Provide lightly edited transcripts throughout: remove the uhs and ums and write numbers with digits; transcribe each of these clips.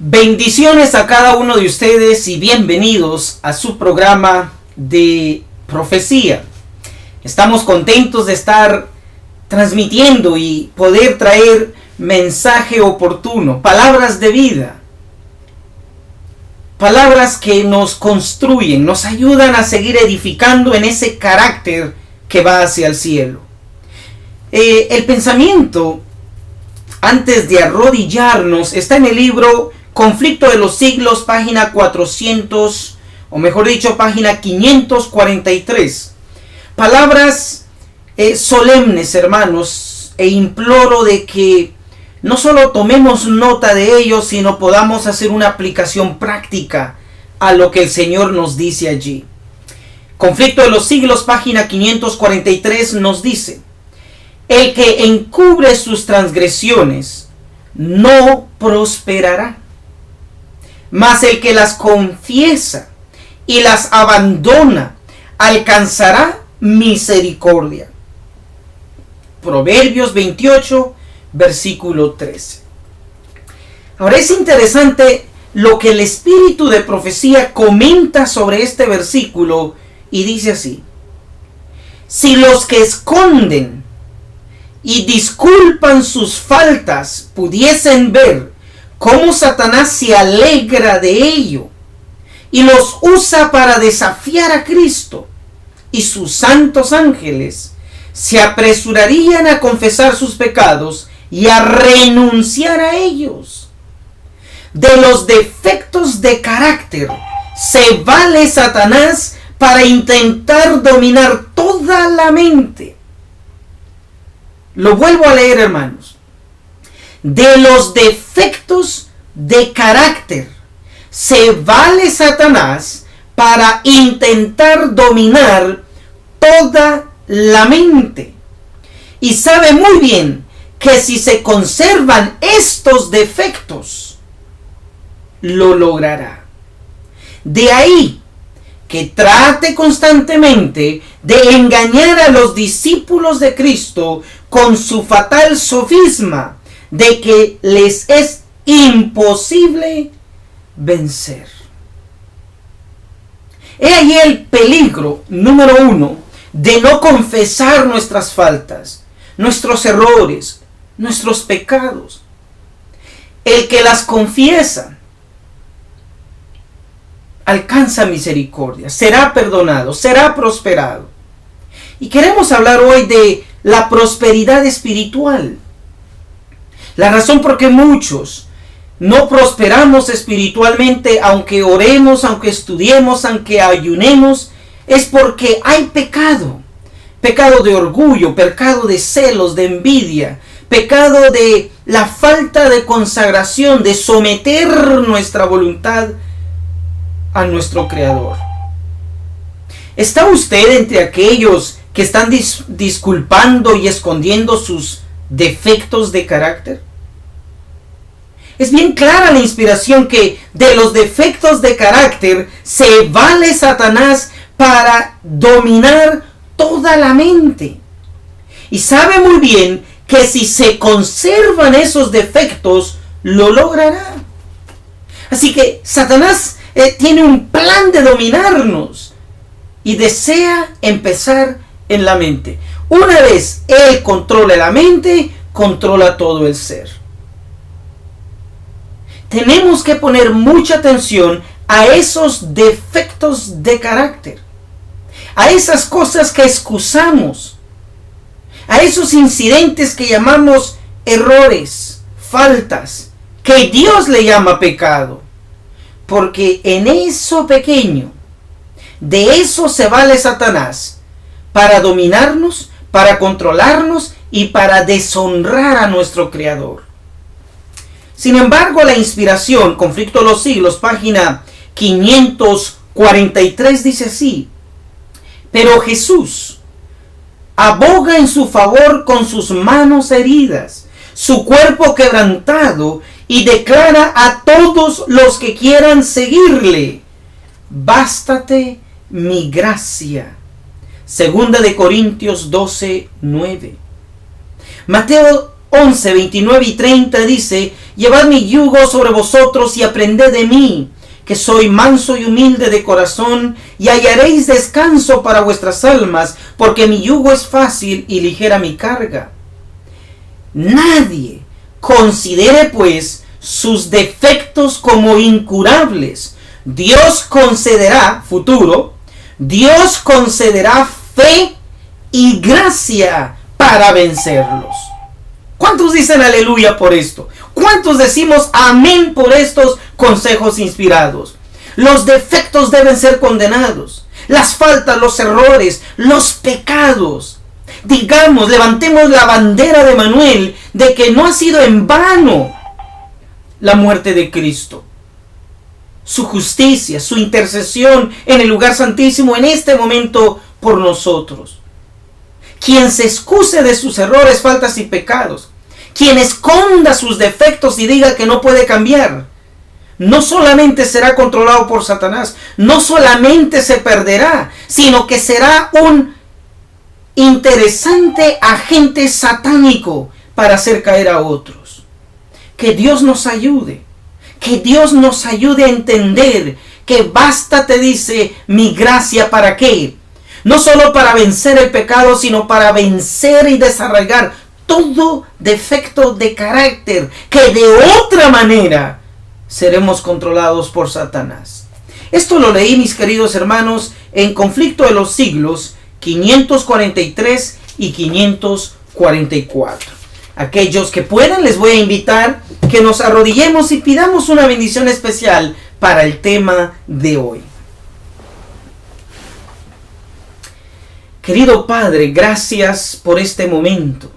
Bendiciones a cada uno de ustedes y bienvenidos a su programa de profecía. Estamos contentos de estar transmitiendo y poder traer mensaje oportuno, palabras de vida, palabras que nos construyen, nos ayudan a seguir edificando en ese carácter que va hacia el cielo. El pensamiento, antes de arrodillarnos, está en el libro Conflicto de los Siglos, página 400, o mejor dicho, página 543. Palabras solemnes, hermanos, e imploro de que no solo tomemos nota de ellos, sino podamos hacer una aplicación práctica a lo que el Señor nos dice allí. Conflicto de los Siglos, página 543, nos dice: el que encubre sus transgresiones no prosperará, mas el que las confiesa y las abandona alcanzará misericordia. Proverbios 28, versículo 13. Ahora es interesante lo que el espíritu de profecía comenta sobre este versículo y dice así: si los que esconden y disculpan sus faltas pudiesen ver cómo Satanás se alegra de ello y los usa para desafiar a Cristo, y sus santos ángeles se apresurarían a confesar sus pecados y a renunciar a ellos. De los defectos de carácter se vale Satanás para intentar dominar toda la mente. Lo vuelvo a leer, hermanos. De los defectos de carácter se vale Satanás para intentar dominar toda la mente. Y sabe muy bien que si se conservan estos defectos, lo logrará. De ahí que trate constantemente de engañar a los discípulos de Cristo con su fatal sofisma de que les es imposible vencer. He ahí el peligro número 1 de no confesar nuestras faltas, nuestros errores, nuestros pecados. El que las confiesa alcanza misericordia, será perdonado, será prosperado. Y queremos hablar hoy de la prosperidad espiritual. La razón por qué muchos no prosperamos espiritualmente, aunque oremos, aunque estudiemos, aunque ayunemos, es porque hay pecado. Pecado de orgullo, pecado de celos, de envidia, pecado de la falta de consagración, de someter nuestra voluntad a nuestro Creador. ¿Está usted entre aquellos que están disculpando y escondiendo sus defectos de carácter? Es bien clara la inspiración que de los defectos de carácter se vale Satanás para dominar toda la mente. Y sabe muy bien que si se conservan esos defectos, lo logrará. Así que Satanás tiene un plan de dominarnos y desea empezar en la mente. Una vez él controla la mente, controla todo el ser. Tenemos que poner mucha atención a esos defectos de carácter, a esas cosas que excusamos, a esos incidentes que llamamos errores, faltas, que Dios le llama pecado. Porque en eso pequeño, de eso se vale Satanás para dominarnos, para controlarnos y para deshonrar a nuestro Creador. Sin embargo, la inspiración, Conflicto de los Siglos, página 543, dice así: pero Jesús aboga en su favor con sus manos heridas, su cuerpo quebrantado, y declara a todos los que quieran seguirle: bástate mi gracia. Segunda de Corintios 12:9. Mateo 11, 29 y 30 dice: llevad mi yugo sobre vosotros y aprended de mí, que soy manso y humilde de corazón, y hallaréis descanso para vuestras almas, porque mi yugo es fácil y ligera mi carga. Nadie considere pues sus defectos como incurables. Dios concederá, futuro, Dios concederá fe y gracia para vencerlos. ¿Cuántos dicen aleluya por esto? ¿Cuántos decimos amén por estos consejos inspirados? Los defectos deben ser condenados. Las faltas, los errores, los pecados. Digamos, levantemos la bandera de Manuel de que no ha sido en vano la muerte de Cristo. Su justicia, su intercesión en el lugar santísimo en este momento por nosotros. Quien se excuse de sus errores, faltas y pecados, quien esconda sus defectos y diga que no puede cambiar, no solamente será controlado por Satanás, no solamente se perderá, sino que será un interesante agente satánico para hacer caer a otros. Que Dios nos ayude. Que Dios nos ayude a entender que basta, te dice, mi gracia, ¿para qué? No solo para vencer el pecado, sino para vencer y desarraigar todo defecto de carácter, que de otra manera seremos controlados por Satanás. Esto lo leí, mis queridos hermanos, en Conflicto de los Siglos 543 y 544. Aquellos que puedan, les voy a invitar que nos arrodillemos y pidamos una bendición especial para el tema de hoy. Querido Padre, gracias por este momento,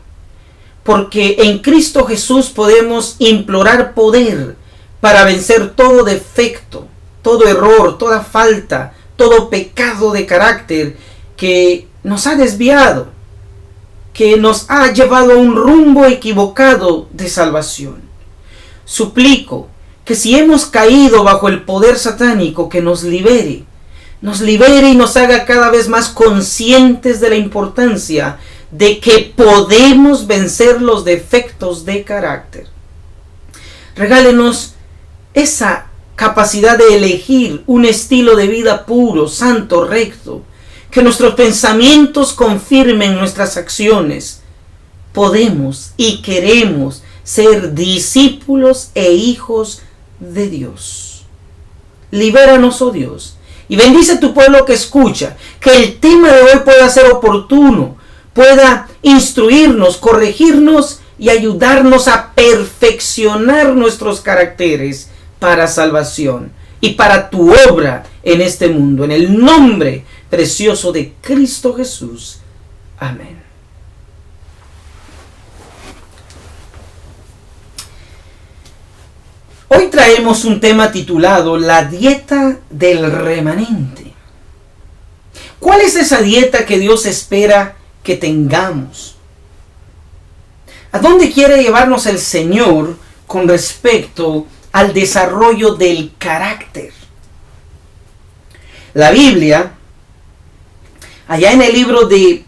porque en Cristo Jesús podemos implorar poder para vencer todo defecto, todo error, toda falta, todo pecado de carácter que nos ha desviado, que nos ha llevado a un rumbo equivocado de salvación. Suplico que si hemos caído bajo el poder satánico, que nos libere y nos haga cada vez más conscientes de la importancia de que podemos vencer los defectos de carácter. Regálenos esa capacidad de elegir un estilo de vida puro, santo, recto, que nuestros pensamientos confirmen nuestras acciones. Podemos y queremos ser discípulos e hijos de Dios. Libéranos, oh Dios, y bendice a tu pueblo que escucha, que el tema de hoy pueda ser oportuno, pueda instruirnos, corregirnos y ayudarnos a perfeccionar nuestros caracteres para salvación y para tu obra en este mundo. En el nombre precioso de Cristo Jesús. Amén. Hoy traemos un tema titulado La dieta del remanente. ¿Cuál es esa dieta que Dios espera que tengamos? ¿A dónde quiere llevarnos el Señor con respecto al desarrollo del carácter? La Biblia, allá en el libro de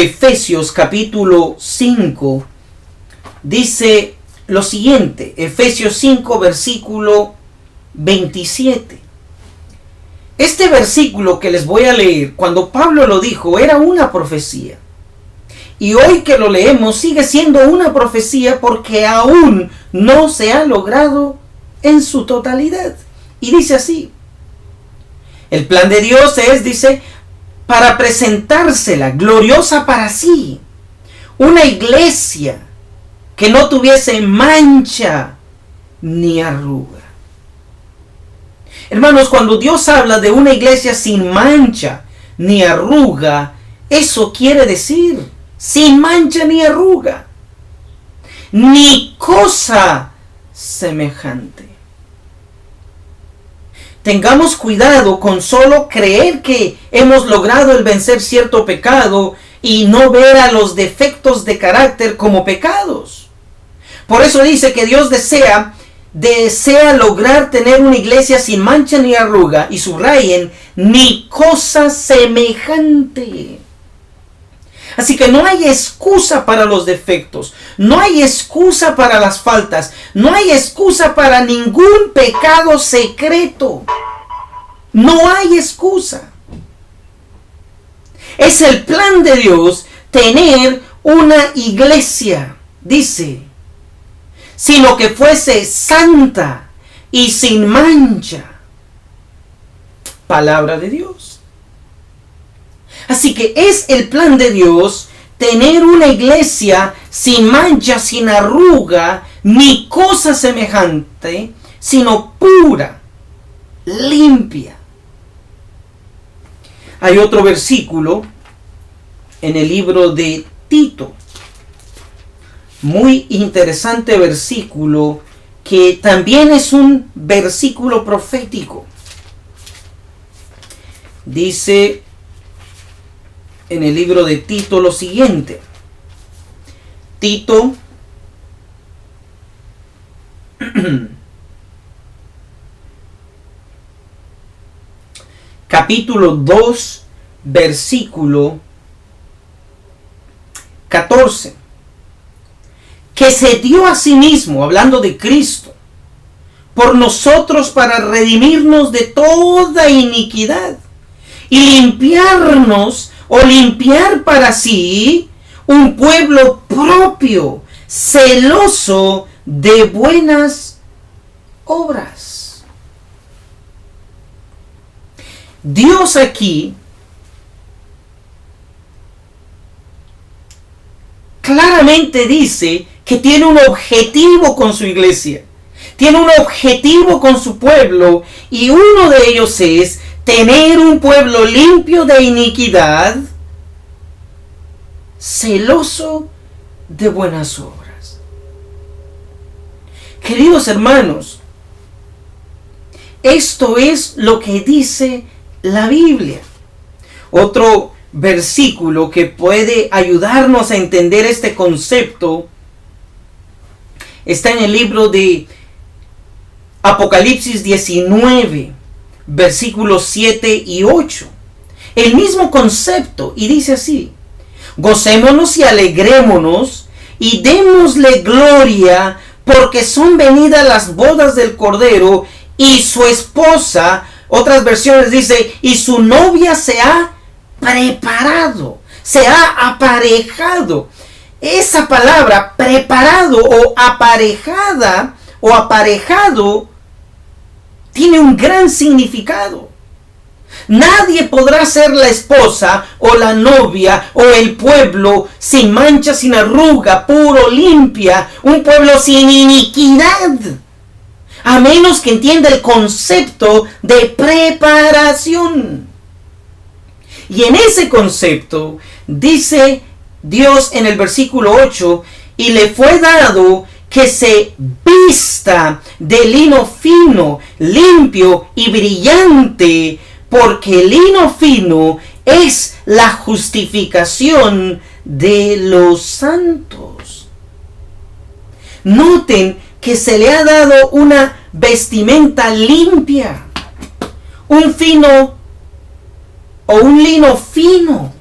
Efesios capítulo 5, dice lo siguiente, Efesios 5 versículo 27. Este versículo que les voy a leer, cuando Pablo lo dijo, era una profecía. Y hoy que lo leemos sigue siendo una profecía porque aún no se ha logrado en su totalidad. Y dice así: el plan de Dios es, dice, para presentársela gloriosa para sí, una iglesia que no tuviese mancha ni arruga. Hermanos, cuando Dios habla de una iglesia sin mancha ni arruga, eso quiere decir sin mancha ni arruga, ni cosa semejante. Tengamos cuidado con solo creer que hemos logrado el vencer cierto pecado y no ver a los defectos de carácter como pecados. Por eso dice que Dios desea lograr tener una iglesia sin mancha ni arruga, y subrayen, ni cosa semejante. Así que no hay excusa para los defectos, no hay excusa para las faltas, no hay excusa para ningún pecado secreto. No hay excusa. Es el plan de Dios tener una iglesia, dice, sino que fuese santa y sin mancha. Palabra de Dios. Así que es el plan de Dios tener una iglesia sin mancha, sin arruga, ni cosa semejante, sino pura, limpia. Hay otro versículo en el libro de Tito, muy interesante versículo, que también es un versículo profético. Dice en el libro de Tito lo siguiente. Tito capítulo 2, versículo 14. Que se dio a sí mismo, hablando de Cristo, por nosotros para redimirnos de toda iniquidad y limpiarnos o limpiar para sí un pueblo propio, celoso de buenas obras. Dios aquí claramente dice que tiene un objetivo con su iglesia, tiene un objetivo con su pueblo, y uno de ellos es tener un pueblo limpio de iniquidad, celoso de buenas obras. Queridos hermanos, esto es lo que dice la Biblia. Otro versículo que puede ayudarnos a entender este concepto está en el libro de Apocalipsis 19, versículos 7 y 8. El mismo concepto, y dice así: gocémonos y alegrémonos y démosle gloria, porque son venidas las bodas del Cordero, y su esposa, otras versiones dice, y su novia se ha preparado, se ha aparejado. Esa palabra preparado o aparejada o aparejado tiene un gran significado. Nadie podrá ser la esposa o la novia o el pueblo sin mancha, sin arruga, puro, limpia, un pueblo sin iniquidad, a menos que entienda el concepto de preparación. Y en ese concepto dice Dios en el versículo 8, y le fue dado que se vista de lino fino, limpio y brillante, porque el lino fino es la justificación de los santos. Noten que se le ha dado una vestimenta limpia, un fino o un lino fino.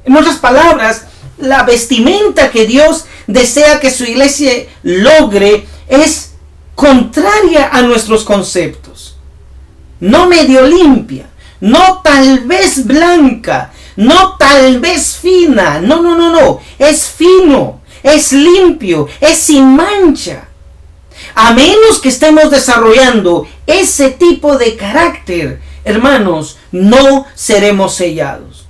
En otras palabras, la vestimenta que Dios desea que su iglesia logre es contraria a nuestros conceptos. No medio limpia, no tal vez blanca, no tal vez fina, no, es fino, es limpio, es sin mancha. A menos que estemos desarrollando ese tipo de carácter, hermanos, no seremos sellados.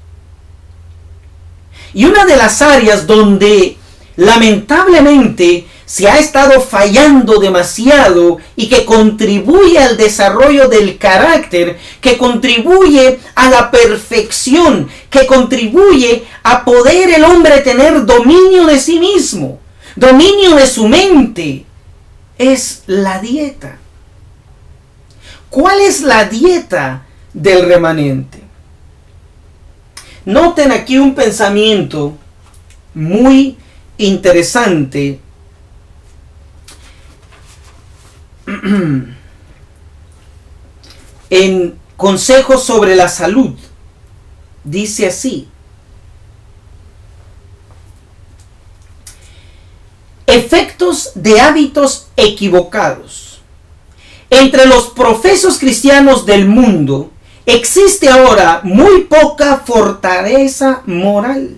Y una de las áreas donde lamentablemente se ha estado fallando demasiado y que contribuye al desarrollo del carácter, que contribuye a la perfección, que contribuye a poder el hombre tener dominio de sí mismo, dominio de su mente, es la dieta. ¿Cuál es la dieta del remanente? Noten aquí un pensamiento muy interesante en Consejos sobre la Salud. Dice así: Efectos de hábitos equivocados. Entre los profesos cristianos del mundo existe ahora muy poca fortaleza moral.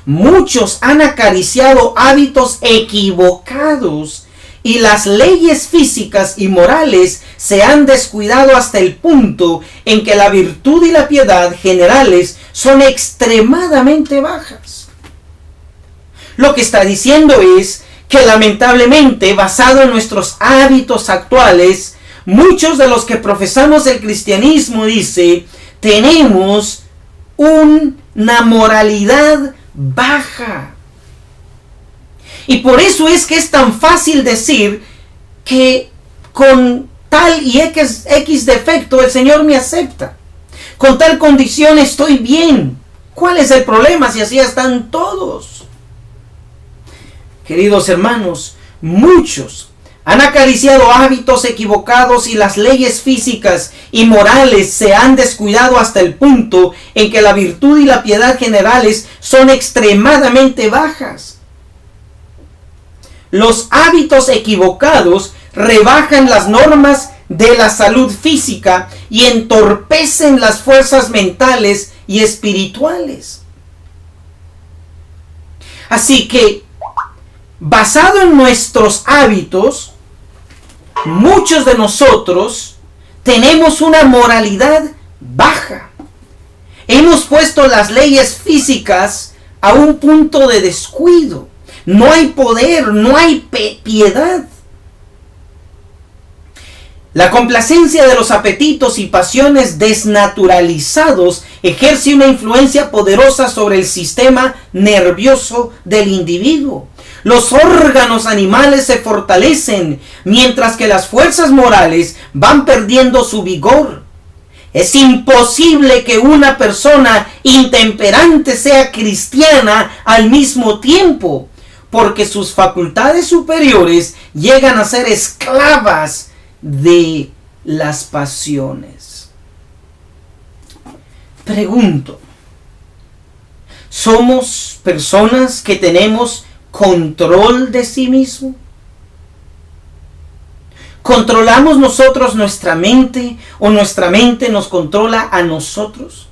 Muchos han acariciado hábitos equivocados y las leyes físicas y morales se han descuidado hasta el punto en que la virtud y la piedad generales son extremadamente bajas. Lo que está diciendo es que lamentablemente, basado en nuestros hábitos actuales, muchos de los que profesamos el cristianismo, tenemos una moralidad baja. Y por eso es que es tan fácil decir que con tal y X defecto el Señor me acepta. Con tal condición estoy bien. ¿Cuál es el problema si así están todos? Queridos hermanos, muchos han acariciado hábitos equivocados y las leyes físicas y morales se han descuidado hasta el punto en que la virtud y la piedad generales son extremadamente bajas. Los hábitos equivocados rebajan las normas de la salud física y entorpecen las fuerzas mentales y espirituales. Así que, basado en nuestros hábitos, muchos de nosotros tenemos una moralidad baja. Hemos puesto las leyes físicas a un punto de descuido. No hay poder, no hay piedad. La complacencia de los apetitos y pasiones desnaturalizados ejerce una influencia poderosa sobre el sistema nervioso del individuo. Los órganos animales se fortalecen, mientras que las fuerzas morales van perdiendo su vigor. Es imposible que una persona intemperante sea cristiana al mismo tiempo, porque sus facultades superiores llegan a ser esclavas de las pasiones. Pregunto, ¿somos personas que tenemos control de sí mismo? ¿Controlamos nosotros nuestra mente o nuestra mente nos controla a nosotros?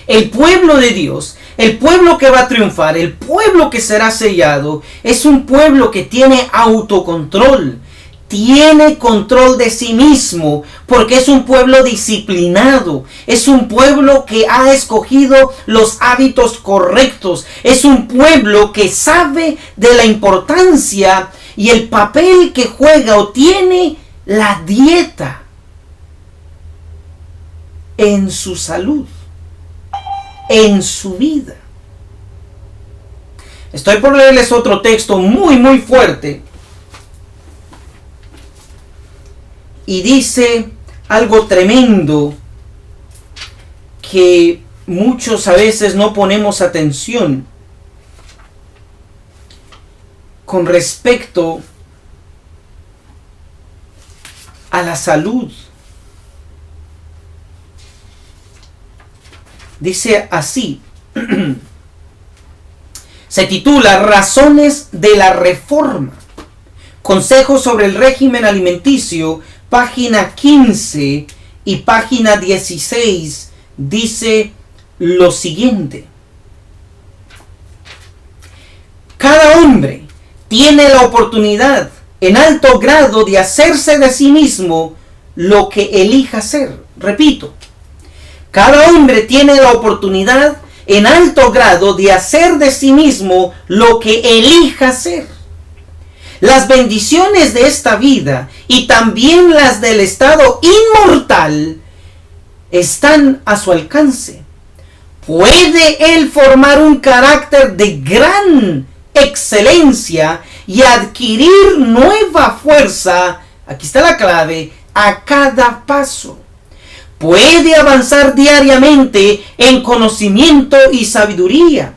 El pueblo de Dios, el pueblo que va a triunfar, el pueblo que será sellado, es un pueblo que tiene autocontrol, tiene control de sí mismo, porque es un pueblo disciplinado, es un pueblo que ha escogido los hábitos correctos, es un pueblo que sabe de la importancia y el papel que juega o tiene la dieta en su salud, en su vida. Estoy por leerles otro texto muy fuerte. Y dice algo tremendo que muchos a veces no ponemos atención con respecto a la salud. Dice así, se titula Razones de la Reforma, Consejos sobre el régimen alimenticio, página 15 y página 16, dice lo siguiente. Cada hombre tiene la oportunidad en alto grado de hacerse de sí mismo lo que elija hacer. Repito, cada hombre tiene la oportunidad en alto grado de hacer de sí mismo lo que elija hacer. Las bendiciones de esta vida y también las del estado inmortal están a su alcance. ¿Puede él formar un carácter de gran excelencia y adquirir nueva fuerza? Aquí está la clave, a cada paso. Puede avanzar diariamente en conocimiento y sabiduría,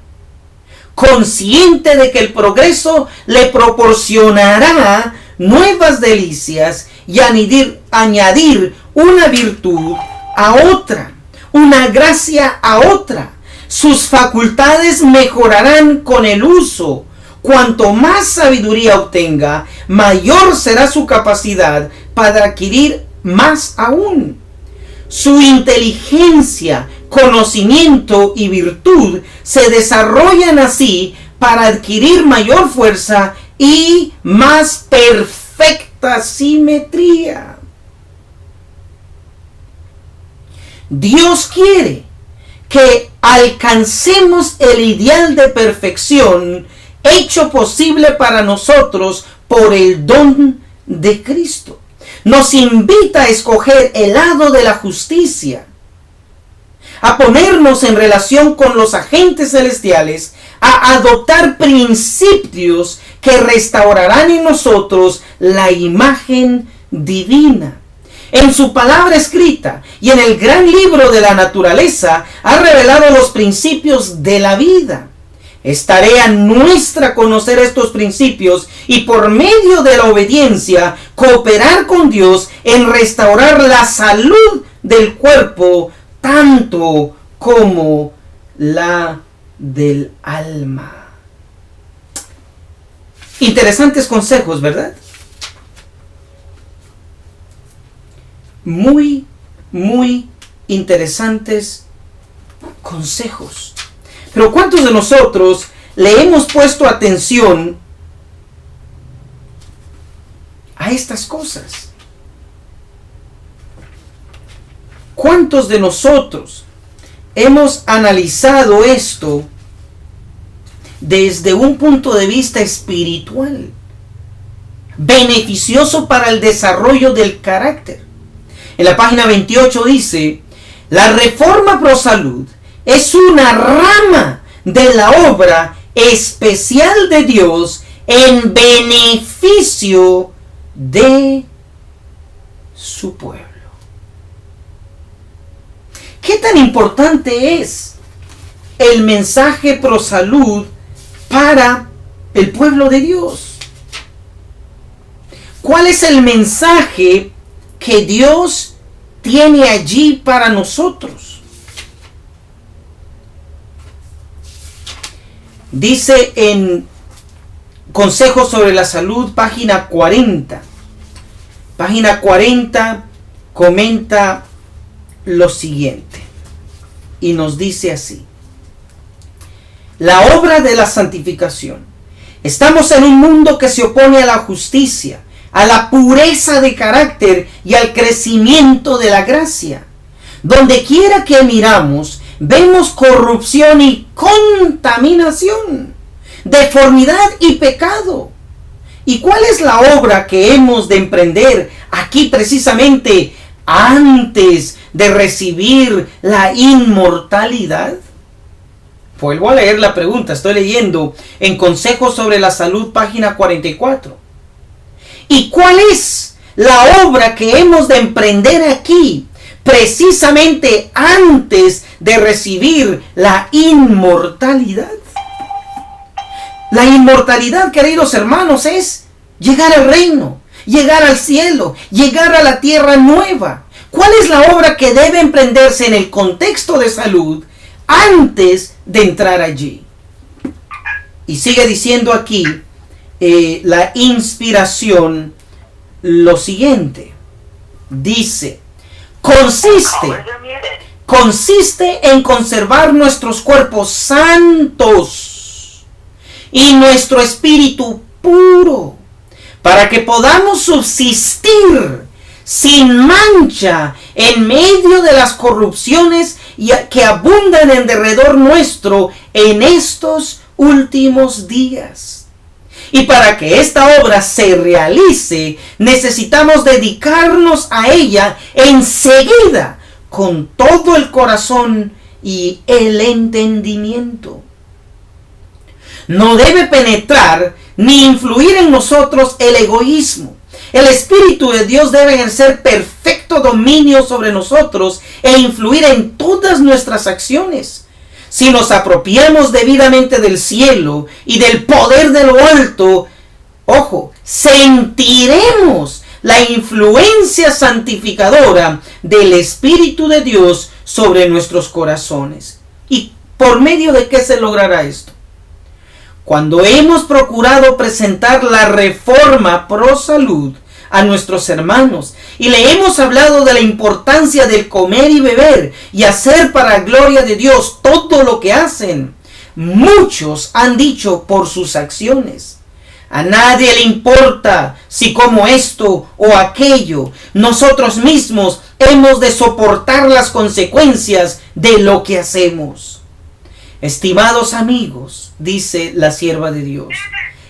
consciente de que el progreso le proporcionará nuevas delicias y añadir una virtud a otra, una gracia a otra. Sus facultades mejorarán con el uso, Cuanto más sabiduría obtenga, mayor será su capacidad para adquirir más aún. Su inteligencia, conocimiento y virtud se desarrollan así para adquirir mayor fuerza y más perfecta simetría. Dios quiere que alcancemos el ideal de perfección hecho posible para nosotros por el don de Cristo. Nos invita a escoger el lado de la justicia, a ponernos en relación con los agentes celestiales, a adoptar principios que restaurarán en nosotros la imagen divina. En su palabra escrita y en el gran libro de la naturaleza ha revelado los principios de la vida. Es tarea nuestra conocer estos principios y por medio de la obediencia cooperar con Dios en restaurar la salud del cuerpo tanto como la del alma. Interesantes consejos, ¿verdad? Muy interesantes consejos. Pero ¿cuántos de nosotros le hemos puesto atención a estas cosas? ¿Cuántos de nosotros hemos analizado esto desde un punto de vista espiritual, beneficioso para el desarrollo del carácter? En la página 28 dice: la Reforma Pro Salud es una rama de la obra especial de Dios en beneficio de su pueblo. ¿Qué tan importante es el mensaje Pro Salud para el pueblo de Dios? ¿Cuál es el mensaje que Dios tiene allí para nosotros? Dice en Consejos sobre la Salud, página 40. Página 40 comenta lo siguiente y nos dice así: la obra de la santificación. Estamos en un mundo que se opone a la justicia, a la pureza de carácter y al crecimiento de la gracia. Donde quiera que miramos, vemos corrupción y contaminación, deformidad y pecado. ¿Y cuál es la obra que hemos de emprender aquí precisamente antes de recibir la inmortalidad? Vuelvo a leer la pregunta, estoy leyendo en Consejos sobre la Salud, página 44. ¿Y cuál es la obra que hemos de emprender aquí precisamente antes de recibir la inmortalidad? La inmortalidad, queridos hermanos, es llegar al reino, llegar al cielo, llegar a la tierra nueva. ¿Cuál es la obra que debe emprenderse en el contexto de salud antes de entrar allí? Y sigue diciendo aquí la inspiración lo siguiente. Dice: consiste en conservar nuestros cuerpos santos y nuestro espíritu puro, para que podamos subsistir sin mancha en medio de las corrupciones que abundan en derredor nuestro en estos últimos días. Y para que esta obra se realice, necesitamos dedicarnos a ella enseguida con todo el corazón y el entendimiento. No debe penetrar ni influir en nosotros el egoísmo. El Espíritu de Dios debe ejercer perfecto dominio sobre nosotros e influir en todas nuestras acciones. Si nos apropiamos debidamente del cielo y del poder de lo alto, ojo, sentiremos la influencia santificadora del Espíritu de Dios sobre nuestros corazones. ¿Y por medio de qué se logrará esto? cuando hemos procurado presentar la reforma pro salud a nuestros hermanos y le hemos hablado de la importancia del comer y beber y hacer para gloria de Dios todo lo que hacen, muchos han dicho por sus acciones: a nadie le importa si como esto o aquello. Nosotros mismos hemos de soportar las consecuencias de lo que hacemos. Estimados amigos, dice la sierva de Dios,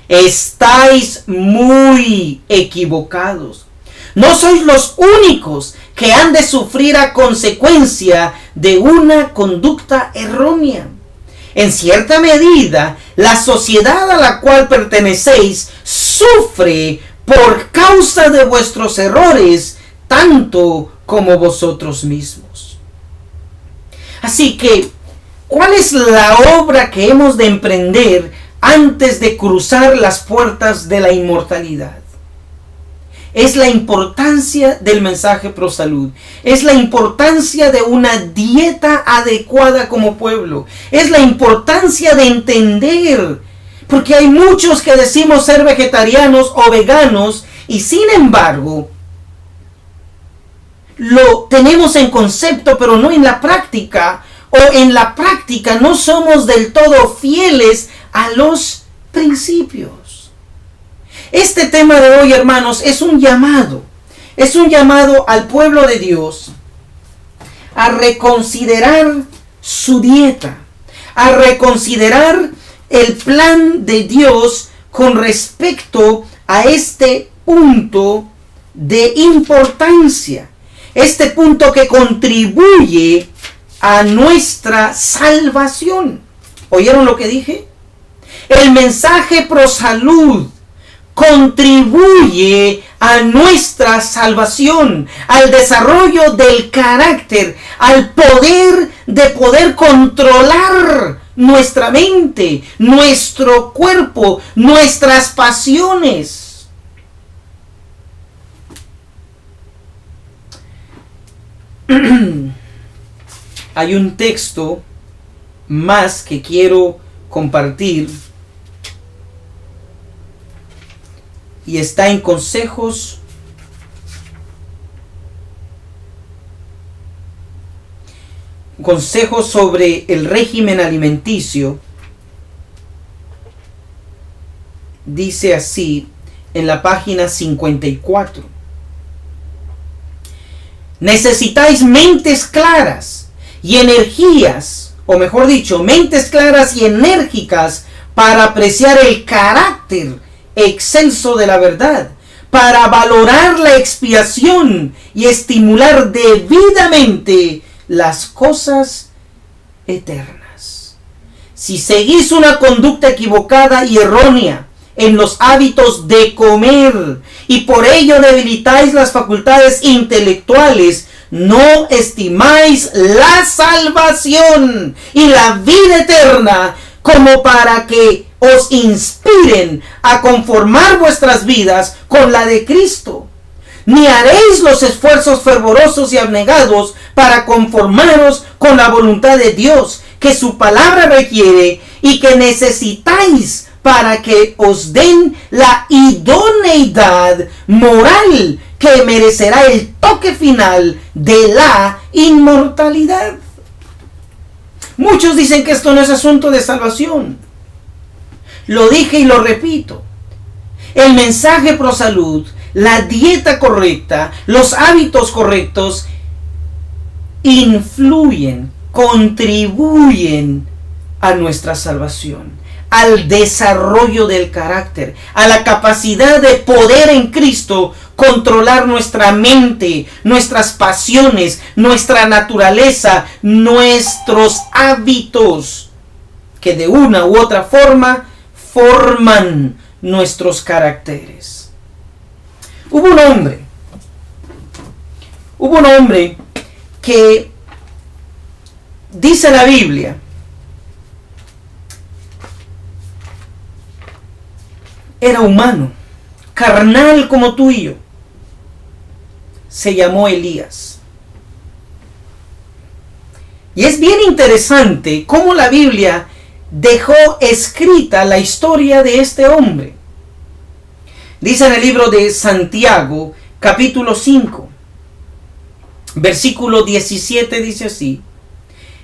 estáis muy equivocados. No sois los únicos que han de sufrir a consecuencia de una conducta errónea. En cierta medida, la sociedad a la cual pertenecéis sufre por causa de vuestros errores, tanto como vosotros mismos. Así que, ¿cuál es la obra que hemos de emprender antes de cruzar las puertas de la inmortalidad? Es la importancia del mensaje pro salud. Es la importancia de una dieta adecuada como pueblo. Es la importancia de entender. Porque hay muchos que decimos ser vegetarianos o veganos y sin embargo lo tenemos en concepto pero no en la práctica. O en la práctica no somos del todo fieles a los principios. Este tema de hoy, hermanos, es un llamado al pueblo de Dios a reconsiderar su dieta, a reconsiderar el plan de Dios con respecto a este punto de importancia, este punto que contribuye a nuestra salvación. ¿Oyeron lo que dije? El mensaje pro salud contribuye a nuestra salvación, al desarrollo del carácter, al poder de poder controlar nuestra mente, nuestro cuerpo, nuestras pasiones. Hay un texto más que quiero compartir y está en Consejos sobre el régimen alimenticio. Dice así en la página 54: necesitáis mentes claras y energías, o mejor dicho, mentes claras y enérgicas para apreciar el carácter excelso de la verdad, para valorar la expiación y estimular debidamente las cosas eternas. Si seguís una conducta equivocada y errónea en los hábitos de comer y por ello debilitáis las facultades intelectuales, no estimáis la salvación y la vida eterna como para que os inspiren a conformar vuestras vidas con la de Cristo. Ni haréis los esfuerzos fervorosos y abnegados para conformaros con la voluntad de Dios, que su palabra requiere y que necesitáis para que os den la idoneidad moral que merecerá el toque final de la inmortalidad. Muchos dicen que esto no es asunto de salvación. Lo dije y lo repito. El mensaje pro salud, la dieta correcta, los hábitos correctos influyen, contribuyen a nuestra salvación, al desarrollo del carácter, a la capacidad de poder en Cristo controlar nuestra mente, nuestras pasiones, nuestra naturaleza, nuestros hábitos, que de una u otra forma forman nuestros caracteres. Hubo un hombre que dice la Biblia era humano, carnal como tú y yo. Se llamó Elías. Y es bien interesante cómo la Biblia dejó escrita la historia de este hombre. Dice en el libro de Santiago, capítulo 5, versículo 17, dice así: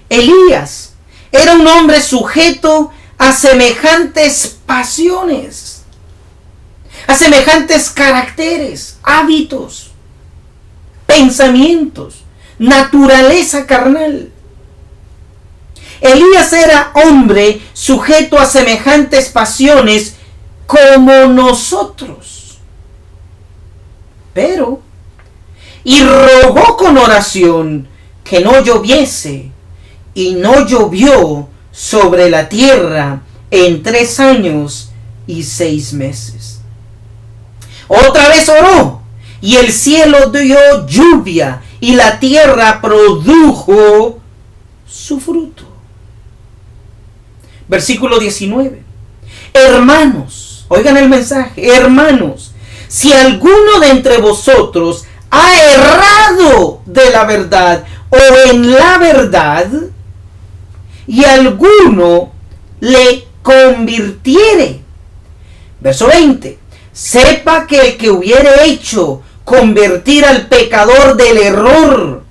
Elías era un hombre sujeto a semejantes pasiones, a semejantes caracteres, hábitos, pensamientos, naturaleza carnal. Elías era hombre sujeto a semejantes pasiones como nosotros. Pero, y rogó con oración que no lloviese, y no llovió sobre la tierra en 3 años y 6 meses. Otra vez oró, y el cielo dio lluvia, y la tierra produjo su fruto. Versículo 19. Hermanos, oigan el mensaje, hermanos, si alguno de entre vosotros ha errado de la verdad o en la verdad, y alguno le convirtiere. Verso 20. Sepa que el que hubiere hecho convertir al pecador del error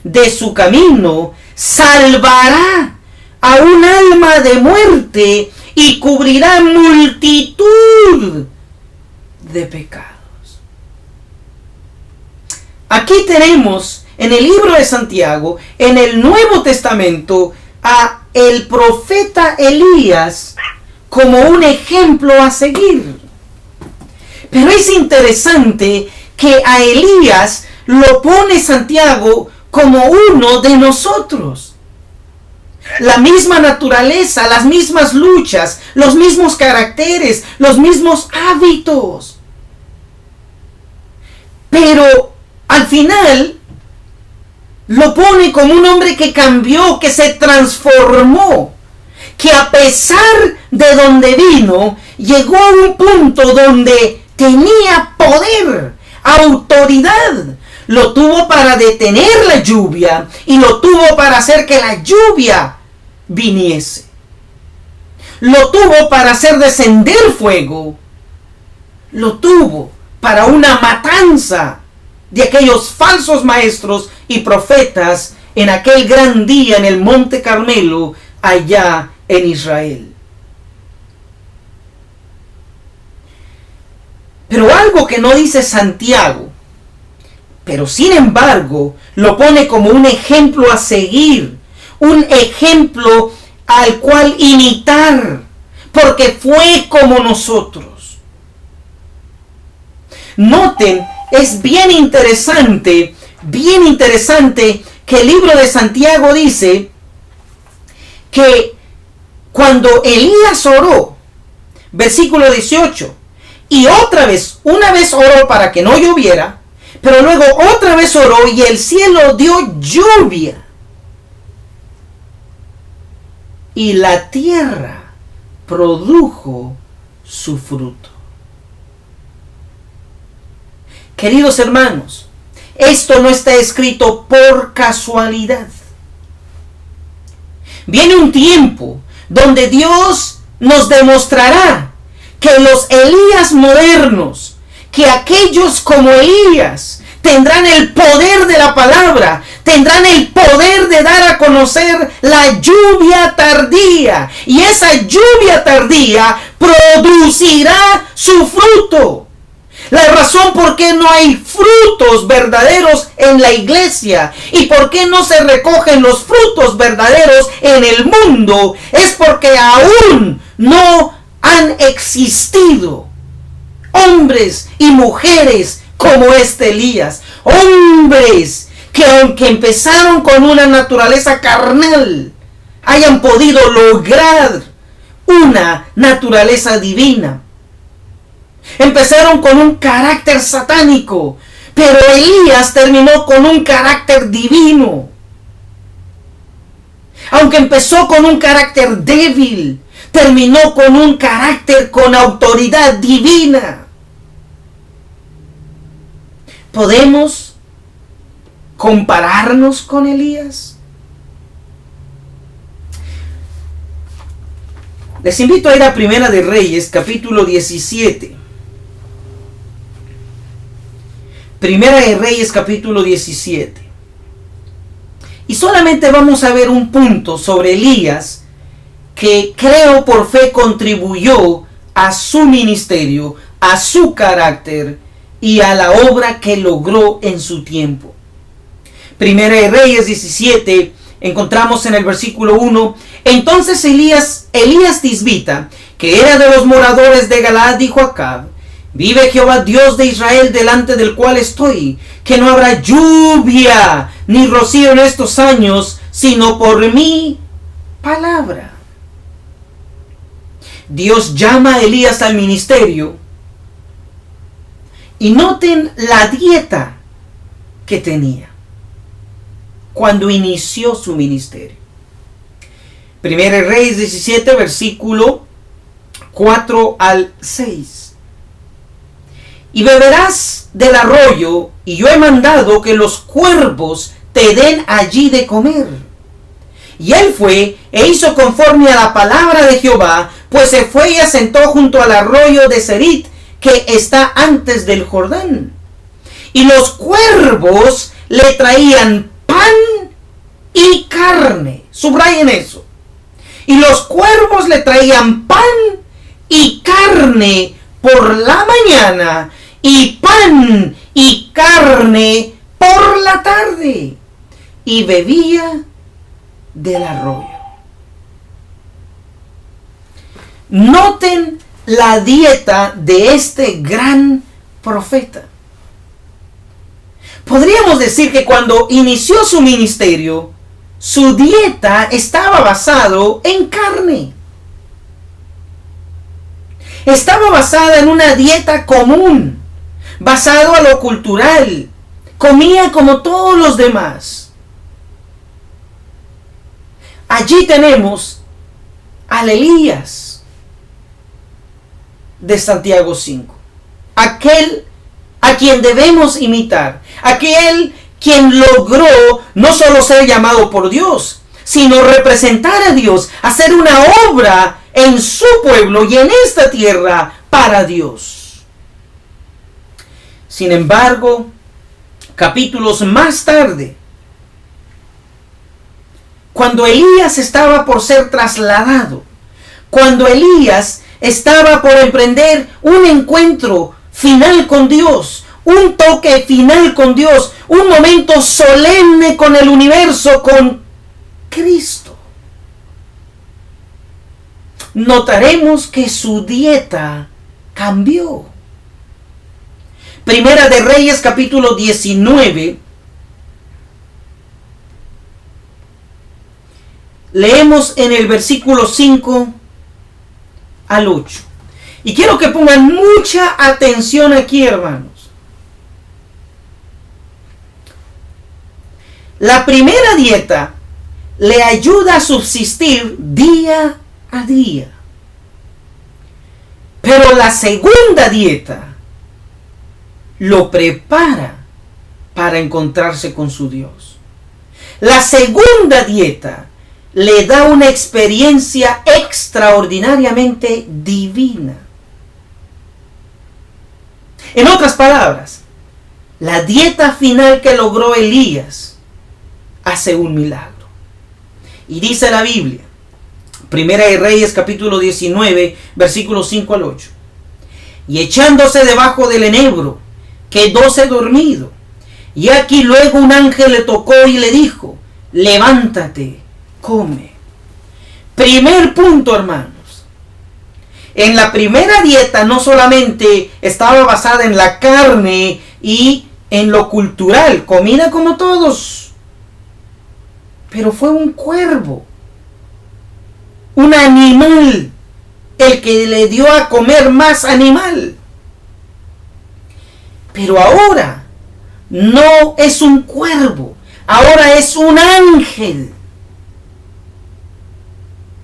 de su camino, salvará a un alma de muerte y cubrirá multitud de pecados. Aquí tenemos en el libro de Santiago, en el Nuevo Testamento, a el profeta Elías como un ejemplo a seguir. Pero es interesante que a Elías lo pone Santiago como uno de nosotros. La misma naturaleza, las mismas luchas, los mismos caracteres, los mismos hábitos. Pero al final lo pone como un hombre que cambió, que se transformó, que a pesar de donde vino, llegó a un punto donde tenía poder, autoridad. Lo tuvo para detener la lluvia y lo tuvo para hacer que la lluvia viniese. Lo tuvo para hacer descender fuego. Lo tuvo para una matanza de aquellos falsos maestros y profetas en aquel gran día en el Monte Carmelo, allá en Israel. Pero algo que no dice Santiago, pero sin embargo lo pone como un ejemplo a seguir, un ejemplo al cual imitar, porque fue como nosotros. Noten, es bien interesante que el libro de Santiago dice que cuando Elías oró, versículo 18, y una vez oró para que no lloviera, pero luego otra vez oró y el cielo dio lluvia. Y la tierra produjo su fruto. Queridos hermanos, esto no está escrito por casualidad. Viene un tiempo donde Dios nos demostrará que los Elías modernos, que aquellos como Elías, tendrán el poder de la palabra, tendrán el poder de dar a conocer la lluvia tardía. Y esa lluvia tardía producirá su fruto. La razón por qué no hay frutos verdaderos en la iglesia y por qué no se recogen los frutos verdaderos en el mundo es porque aún no han existido hombres y mujeres como este Elías. Hombres que aunque empezaron con una naturaleza carnal, hayan podido lograr una naturaleza divina. Empezaron con un carácter satánico, pero Elías terminó con un carácter divino. Aunque empezó con un carácter débil, terminó con un carácter con autoridad divina. ¿Podemos compararnos con Elías? Les invito a ir a Primera de Reyes, capítulo 17. Primera de Reyes, capítulo 17. Y solamente vamos a ver un punto sobre Elías que creo por fe contribuyó a su ministerio, a su carácter y a la obra que logró en su tiempo. Primera de Reyes 17, encontramos en el versículo 1, entonces Elías Tisbita, que era de los moradores de Galaad, dijo a Acab, vive Jehová Dios de Israel, delante del cual estoy, que no habrá lluvia ni rocío en estos años, sino por mi palabra. Dios llama a Elías al ministerio y noten la dieta que tenía cuando inició su ministerio. Primera Reyes 17, versículo 4 al 6. Y beberás del arroyo, y yo he mandado que los cuervos te den allí de comer. Y él fue e hizo conforme a la palabra de Jehová, pues se fue y asentó junto al arroyo de Serit, que está antes del Jordán. Y los cuervos le traían pan y carne. Subrayen eso. Y los cuervos le traían pan y carne por la mañana, y pan y carne por la tarde, y bebía del arroyo. Noten la dieta de este gran profeta. Podríamos decir que cuando inició su ministerio, su dieta estaba basado en carne. Estaba basada en una dieta común, basado a lo cultural. Comía como todos los demás. Allí tenemos al Elías de Santiago 5. Aquel a quien debemos imitar. Aquel quien logró no solo ser llamado por Dios, sino representar a Dios, hacer una obra en su pueblo y en esta tierra para Dios. Sin embargo, capítulos más tarde, cuando Elías estaba por ser trasladado, cuando Elías estaba por emprender un encuentro final con Dios, un toque final con Dios, un momento solemne con el universo, con Cristo, notaremos que su dieta cambió. Primera de Reyes, capítulo 19. Leemos en el versículo 5 al 8. Y quiero que pongan mucha atención aquí, hermanos. La primera dieta le ayuda a subsistir día a día. Pero la segunda dieta lo prepara para encontrarse con su Dios. La segunda dieta le da una experiencia extraordinariamente divina. En otras palabras, la dieta final que logró Elías hace un milagro. Y dice la Biblia, Primera de Reyes capítulo 19, versículos 5 al 8. Y echándose debajo del enebro, quedóse dormido. Y aquí luego un ángel le tocó y le dijo, levántate, come. Primer punto, hermanos. En la primera dieta no solamente estaba basada en la carne y en lo cultural, comida como todos, pero fue un cuervo, un animal, el que le dio a comer más animal. Pero ahora no es un cuervo, ahora es un ángel.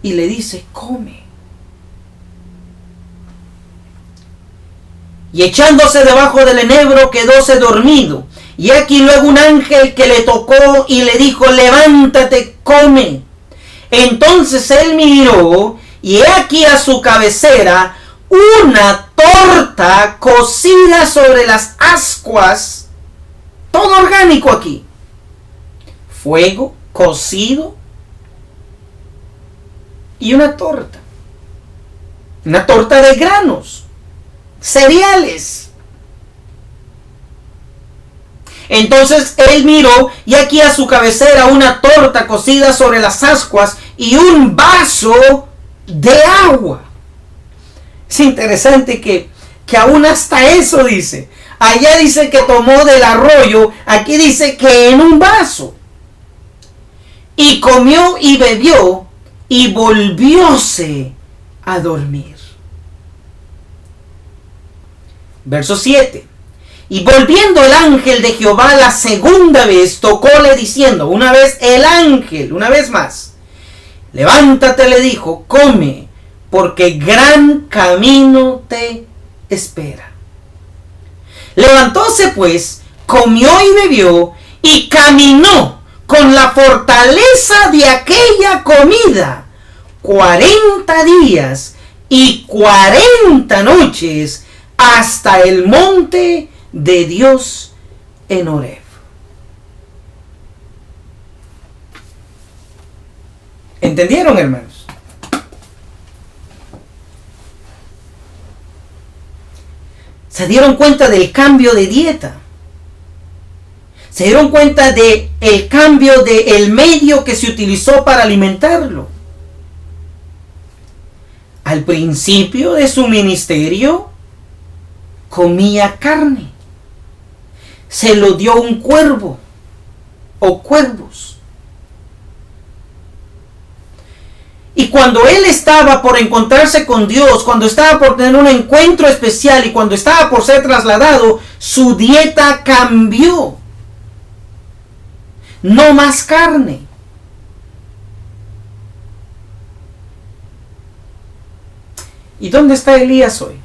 Y le dice, come. Y echándose debajo del enebro quedóse dormido. Y aquí luego un ángel que le tocó y le dijo, levántate, come. Entonces él miró y he aquí a su cabecera una torta cocida sobre las ascuas. Todo orgánico aquí. Fuego, cocido y una torta. Una torta de granos, cereales. Entonces él miró y aquí a su cabecera una torta cocida sobre las ascuas y un vaso de agua. Es interesante que aún hasta eso dice. Allá dice que tomó del arroyo, aquí dice que en un vaso. Y comió y bebió y volvióse a dormir. Verso 7. Y volviendo el ángel de Jehová la segunda vez, tocóle diciendo, una vez el ángel, una vez más, levántate, le dijo, come, porque gran camino te espera. Levantóse pues, comió y bebió, y caminó con la fortaleza de aquella comida 40 días y 40 noches hasta el monte de Dios en Horeb. ¿Entendieron, hermanos? ¿Se dieron cuenta del cambio de dieta? ¿Se dieron cuenta del cambio del medio que se utilizó para alimentarlo? Al principio de su ministerio, comía carne. Se lo dio un cuervo o cuervos. Y cuando él estaba por encontrarse con Dios, cuando estaba por tener un encuentro especial y cuando estaba por ser trasladado, su dieta cambió. No más carne. ¿Y dónde está Elías hoy?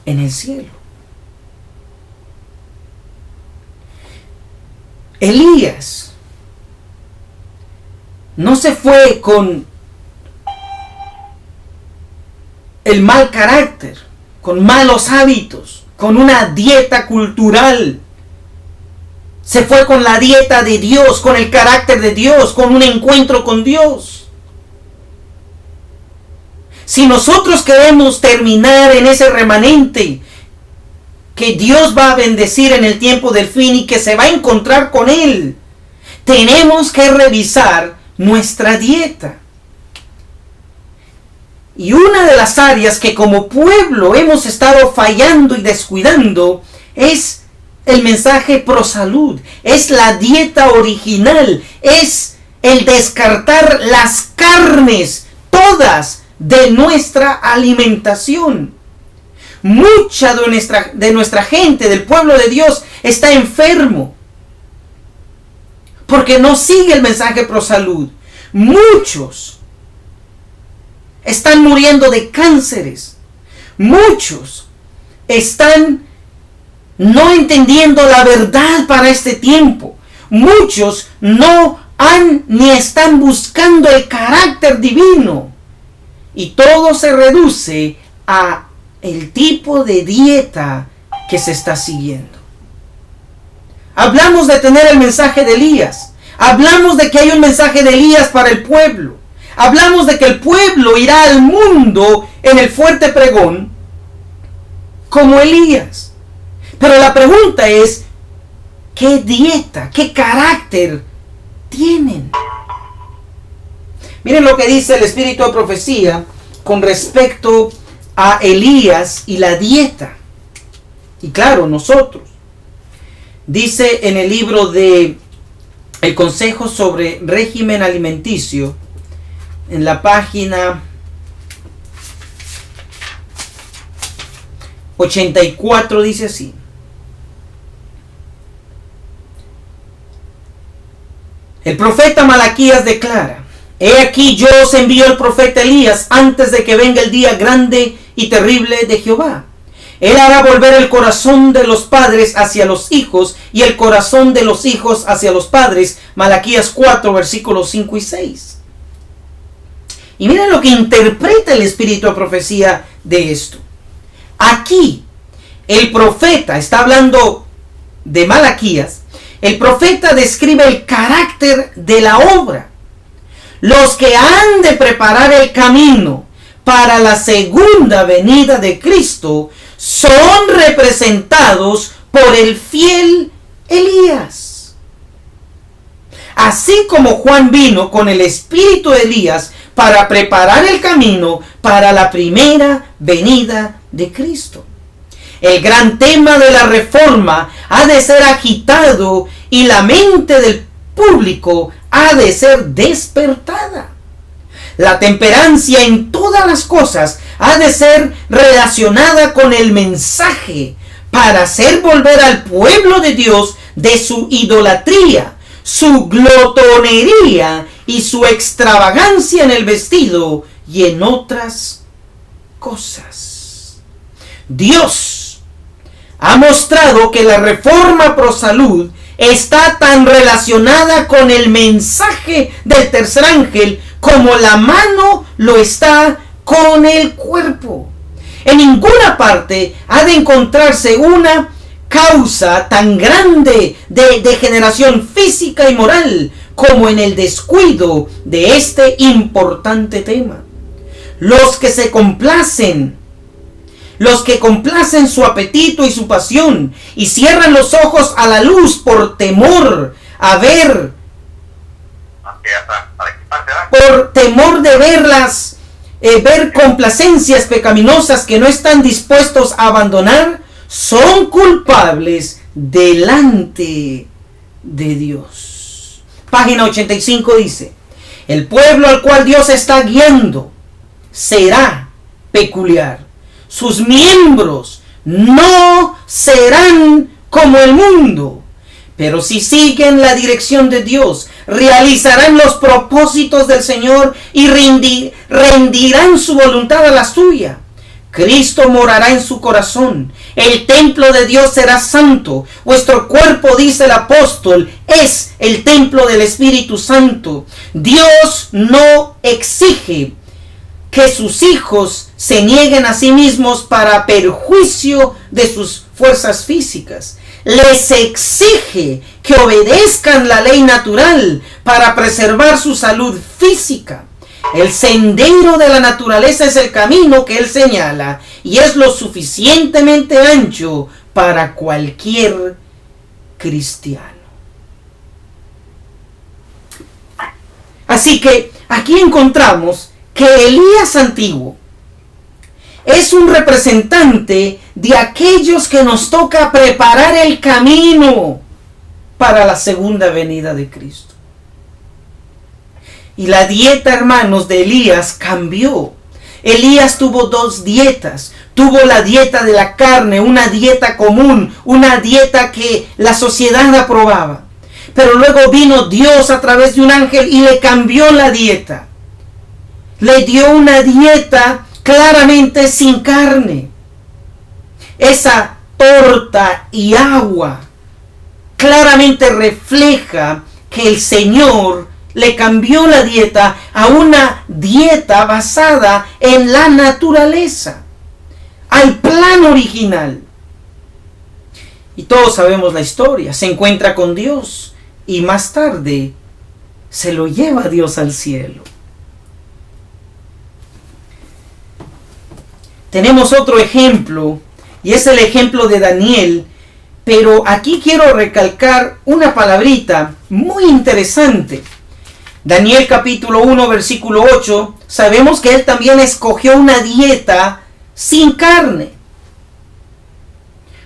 En el cielo. Elías no se fue con el mal carácter, con malos hábitos, con una dieta cultural. Se fue con la dieta de Dios, con el carácter de Dios, con un encuentro con Dios. Si nosotros queremos terminar en ese remanente que Dios va a bendecir en el tiempo del fin y que se va a encontrar con Él, tenemos que revisar nuestra dieta. Y una de las áreas que como pueblo hemos estado fallando y descuidando es el mensaje pro salud, es la dieta original, es el descartar las carnes, todas, de nuestra alimentación. Mucha de nuestra gente, del pueblo de Dios, está enfermo porque no sigue el mensaje pro salud. Muchos están muriendo de cánceres. Muchos están no entendiendo la verdad para este tiempo. Muchos no han ni están buscando el carácter divino. Y todo se reduce a el tipo de dieta que se está siguiendo. Hablamos de tener el mensaje de Elías. Hablamos de que hay un mensaje de Elías para el pueblo. Hablamos de que el pueblo irá al mundo en el fuerte pregón como Elías. Pero la pregunta es, ¿qué dieta, qué carácter tienen? Miren lo que dice el espíritu de profecía con respecto a Elías y la dieta. Y claro, nosotros. Dice en el libro de El Consejo sobre Régimen Alimenticio, en la página 84, dice así: el profeta Malaquías declara: he aquí yo os envío el profeta Elías antes de que venga el día grande y terrible de Jehová. Él hará volver el corazón de los padres hacia los hijos y el corazón de los hijos hacia los padres. Malaquías 4, versículos 5 y 6. Y miren lo que interpreta el espíritu de profecía de esto. Aquí, el profeta está hablando de Malaquías. El profeta describe el carácter de la obra. Los que han de preparar el camino para la segunda venida de Cristo son representados por el fiel Elías. Así como Juan vino con el espíritu de Elías para preparar el camino para la primera venida de Cristo. El gran tema de la reforma ha de ser agitado y la mente del público ha de ser despertada. La temperancia en todas las cosas ha de ser relacionada con el mensaje para hacer volver al pueblo de Dios de su idolatría, su glotonería y su extravagancia en el vestido y en otras cosas. Dios ha mostrado que la reforma pro salud está tan relacionada con el mensaje del tercer ángel como la mano lo está con el cuerpo. En ninguna parte ha de encontrarse una causa tan grande de degeneración física y moral como en el descuido de este importante tema. Los que complacen su apetito y su pasión y cierran los ojos a la luz por temor a ver, de ver complacencias pecaminosas que no están dispuestos a abandonar, son culpables delante de Dios. Página 85 dice: el pueblo al cual Dios está guiando será peculiar. Sus miembros no serán como el mundo, pero si siguen la dirección de Dios, realizarán los propósitos del Señor y rendirán su voluntad a la suya. Cristo morará en su corazón. El templo de Dios será santo. Vuestro cuerpo, dice el apóstol, es el templo del Espíritu Santo. Dios no exige que sus hijos se nieguen a sí mismos para perjuicio de sus fuerzas físicas. Les exige que obedezcan la ley natural para preservar su salud física. El sendero de la naturaleza es el camino que Él señala y es lo suficientemente ancho para cualquier cristiano. Así que aquí encontramos que Elías antiguo es un representante de aquellos que nos toca preparar el camino para la segunda venida de Cristo. Y la dieta, hermanos, de Elías cambió. Elías tuvo dos dietas. Tuvo la dieta de la carne, una dieta común, una dieta que la sociedad aprobaba. Pero luego vino Dios a través de un ángel y le cambió la dieta. Le dio una dieta claramente sin carne. Esa torta y agua claramente refleja que el Señor le cambió la dieta a una dieta basada en la naturaleza, al plan original. Y todos sabemos la historia. Se encuentra con Dios y más tarde se lo lleva Dios al cielo. Tenemos otro ejemplo y es el ejemplo de Daniel, pero aquí quiero recalcar una palabrita muy interesante. Daniel capítulo 1 versículo 8, sabemos que él también escogió una dieta sin carne.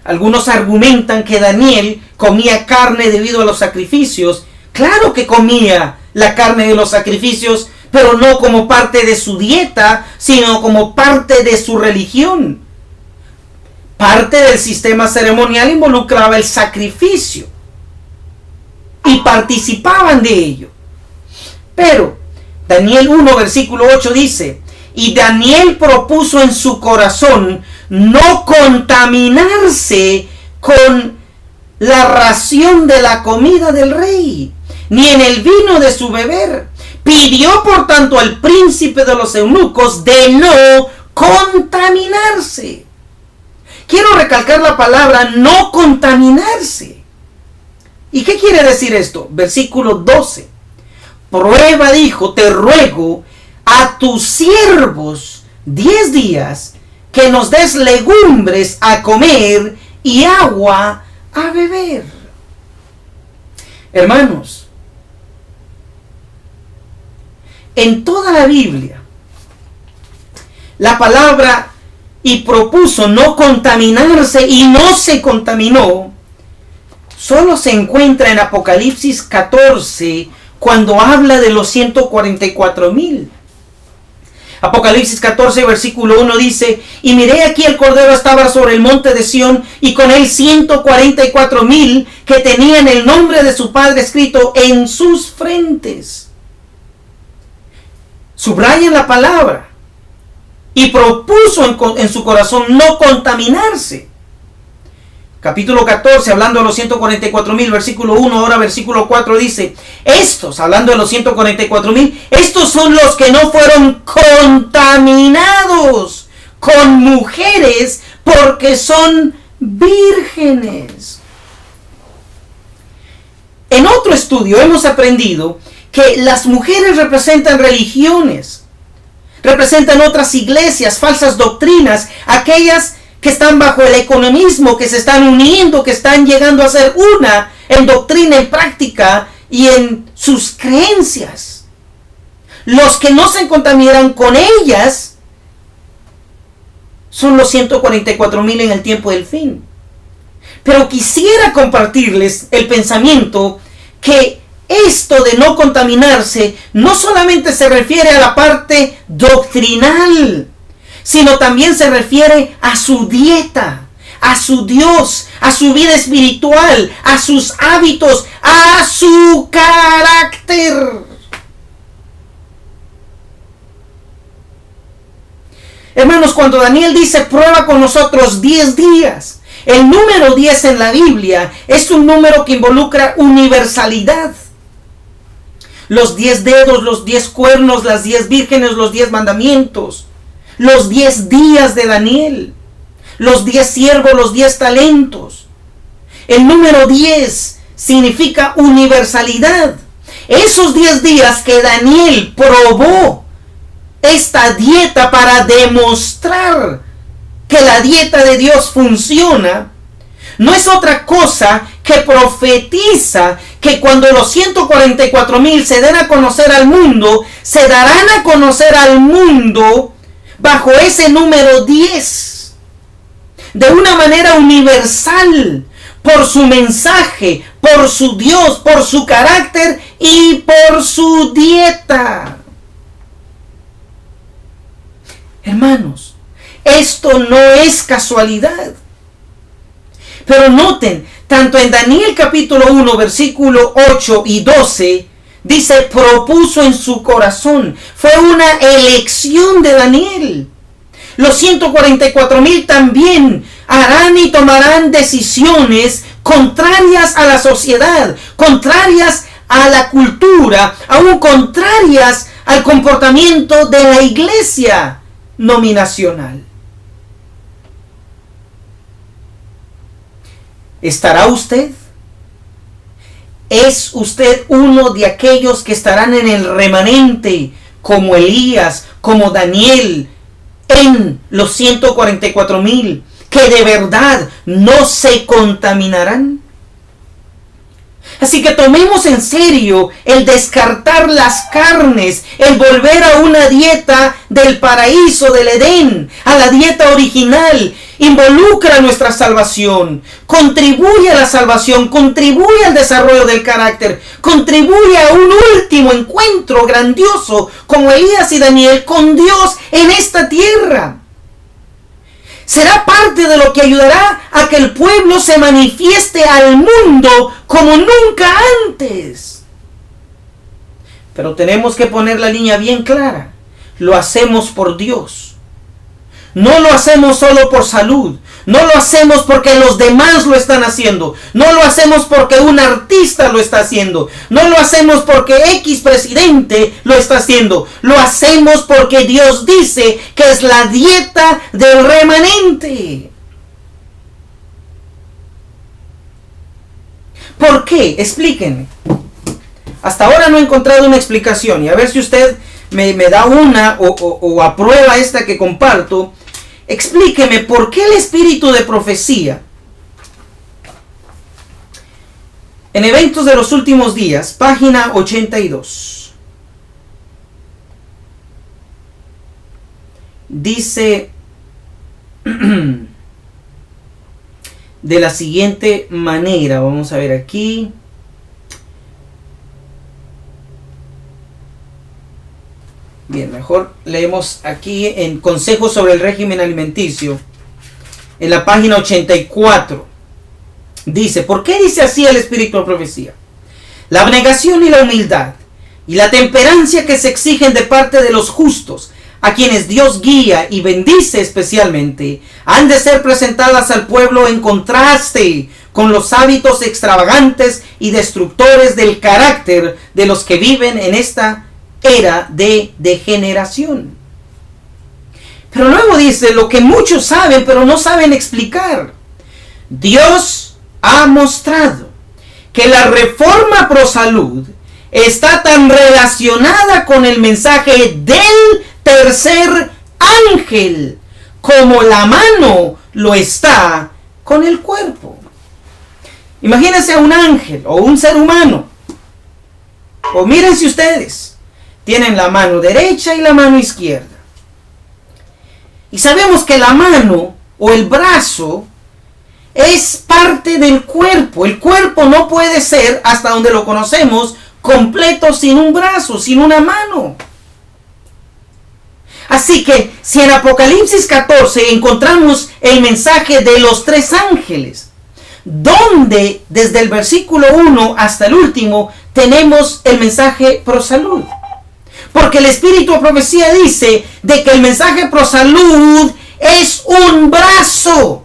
Algunos argumentan que Daniel comía carne debido a los sacrificios. Claro que comía la carne de los sacrificios, pero no como parte de su dieta, sino como parte de su religión. Parte del sistema ceremonial involucraba el sacrificio y participaban de ello. Pero Daniel 1 versículo 8 dice: y Daniel propuso en su corazón no contaminarse con la ración de la comida del rey, ni en el vino de su beber, Pidió por tanto al príncipe de los eunucos de no contaminarse. Quiero recalcar la palabra no contaminarse. ¿Y qué quiere decir esto? Versículo 12. Prueba, dijo, te ruego a tus siervos 10 días que nos des legumbres a comer y agua a beber. Hermanos, en toda la Biblia, la palabra y propuso no contaminarse y no se contaminó, solo se encuentra en Apocalipsis 14 cuando habla de los 144,000. Apocalipsis 14 versículo 1 dice: y miré aquí el Cordero estaba sobre el monte de Sión y con él 144,000 que tenían el nombre de su Padre escrito en sus frentes. Subrayen la palabra. Y propuso en su corazón no contaminarse. Capítulo 14, hablando de los 144,000, versículo 1, ahora versículo 4 dice: estos, hablando de los 144,000, estos son los que no fueron contaminados con mujeres porque son vírgenes. En otro estudio hemos aprendido que las mujeres representan religiones, representan otras iglesias, falsas doctrinas, aquellas que están bajo el ecumenismo, que se están uniendo, que están llegando a ser una en doctrina, en práctica y en sus creencias. Los que no se contaminan con ellas son los 144,000 en el tiempo del fin. Pero quisiera compartirles el pensamiento que esto de no contaminarse no solamente se refiere a la parte doctrinal, sino también se refiere a su dieta, a su Dios, a su vida espiritual, a sus hábitos, a su carácter. Hermanos, cuando Daniel dice prueba con nosotros 10 días, el número 10 en la Biblia es un número que involucra universalidad. Los 10 dedos, los 10 cuernos, las 10 vírgenes, los 10 mandamientos, los 10 días de Daniel, los 10 siervos, los 10 talentos. El número 10 significa universalidad. Esos 10 días que Daniel probó esta dieta para demostrar que la dieta de Dios funciona, no es otra cosa que profetiza que cuando los 144,000 se den a conocer al mundo, se darán a conocer al mundo bajo ese número 10, de una manera universal, por su mensaje, por su Dios, por su carácter y por su dieta. Hermanos, esto no es casualidad. Pero noten, tanto en Daniel capítulo 1, versículo 8 y 12, dice, propuso en su corazón. Fue una elección de Daniel. Los 144,000 también harán y tomarán decisiones contrarias a la sociedad, contrarias a la cultura, aún contrarias al comportamiento de la iglesia nominacional. ¿Estará usted? ¿Es usted uno de aquellos que estarán en el remanente, como Elías, como Daniel, en los 144,000, que de verdad no se contaminarán? Así que tomemos en serio el descartar las carnes, el volver a una dieta del paraíso, del Edén, a la dieta original. Involucra nuestra salvación, contribuye a la salvación, contribuye al desarrollo del carácter, contribuye a un último encuentro grandioso como Elías y Daniel con Dios en esta tierra. Será parte de lo que ayudará a que el pueblo se manifieste al mundo como nunca antes. Pero tenemos que poner la línea bien clara. Lo hacemos por Dios. No lo hacemos solo por salud. No lo hacemos porque los demás lo están haciendo. No lo hacemos porque un artista lo está haciendo. No lo hacemos porque X presidente lo está haciendo. Lo hacemos porque Dios dice que es la dieta del remanente. ¿Por qué? Explíquenme. Hasta ahora no he encontrado una explicación. Y a ver si usted me da una o aprueba esta que comparto. Explíqueme por qué el espíritu de profecía en Eventos de los Últimos Días, página 82, dice de la siguiente manera. Vamos a ver aquí. Bien, mejor leemos aquí en Consejos sobre el régimen alimenticio, en la página 84. Dice, ¿por qué dice así el espíritu de profecía? La abnegación y la humildad y la temperancia que se exigen de parte de los justos, a quienes Dios guía y bendice especialmente, han de ser presentadas al pueblo en contraste con los hábitos extravagantes y destructores del carácter de los que viven en esta era de degeneración. Pero luego dice lo que muchos saben pero no saben explicar. Dios ha mostrado que la reforma pro salud está tan relacionada con el mensaje del tercer ángel como la mano lo está con el cuerpo. Imagínense a un ángel o un ser humano, o mírense ustedes, tienen la mano derecha y la mano izquierda. Y sabemos que la mano o el brazo es parte del cuerpo. El cuerpo no puede ser, hasta donde lo conocemos, completo sin un brazo, sin una mano. Así que si en Apocalipsis 14 encontramos el mensaje de los tres ángeles, donde desde el versículo 1 hasta el último tenemos el mensaje pro salud. Porque el espíritu de profecía dice de que el mensaje pro salud es un brazo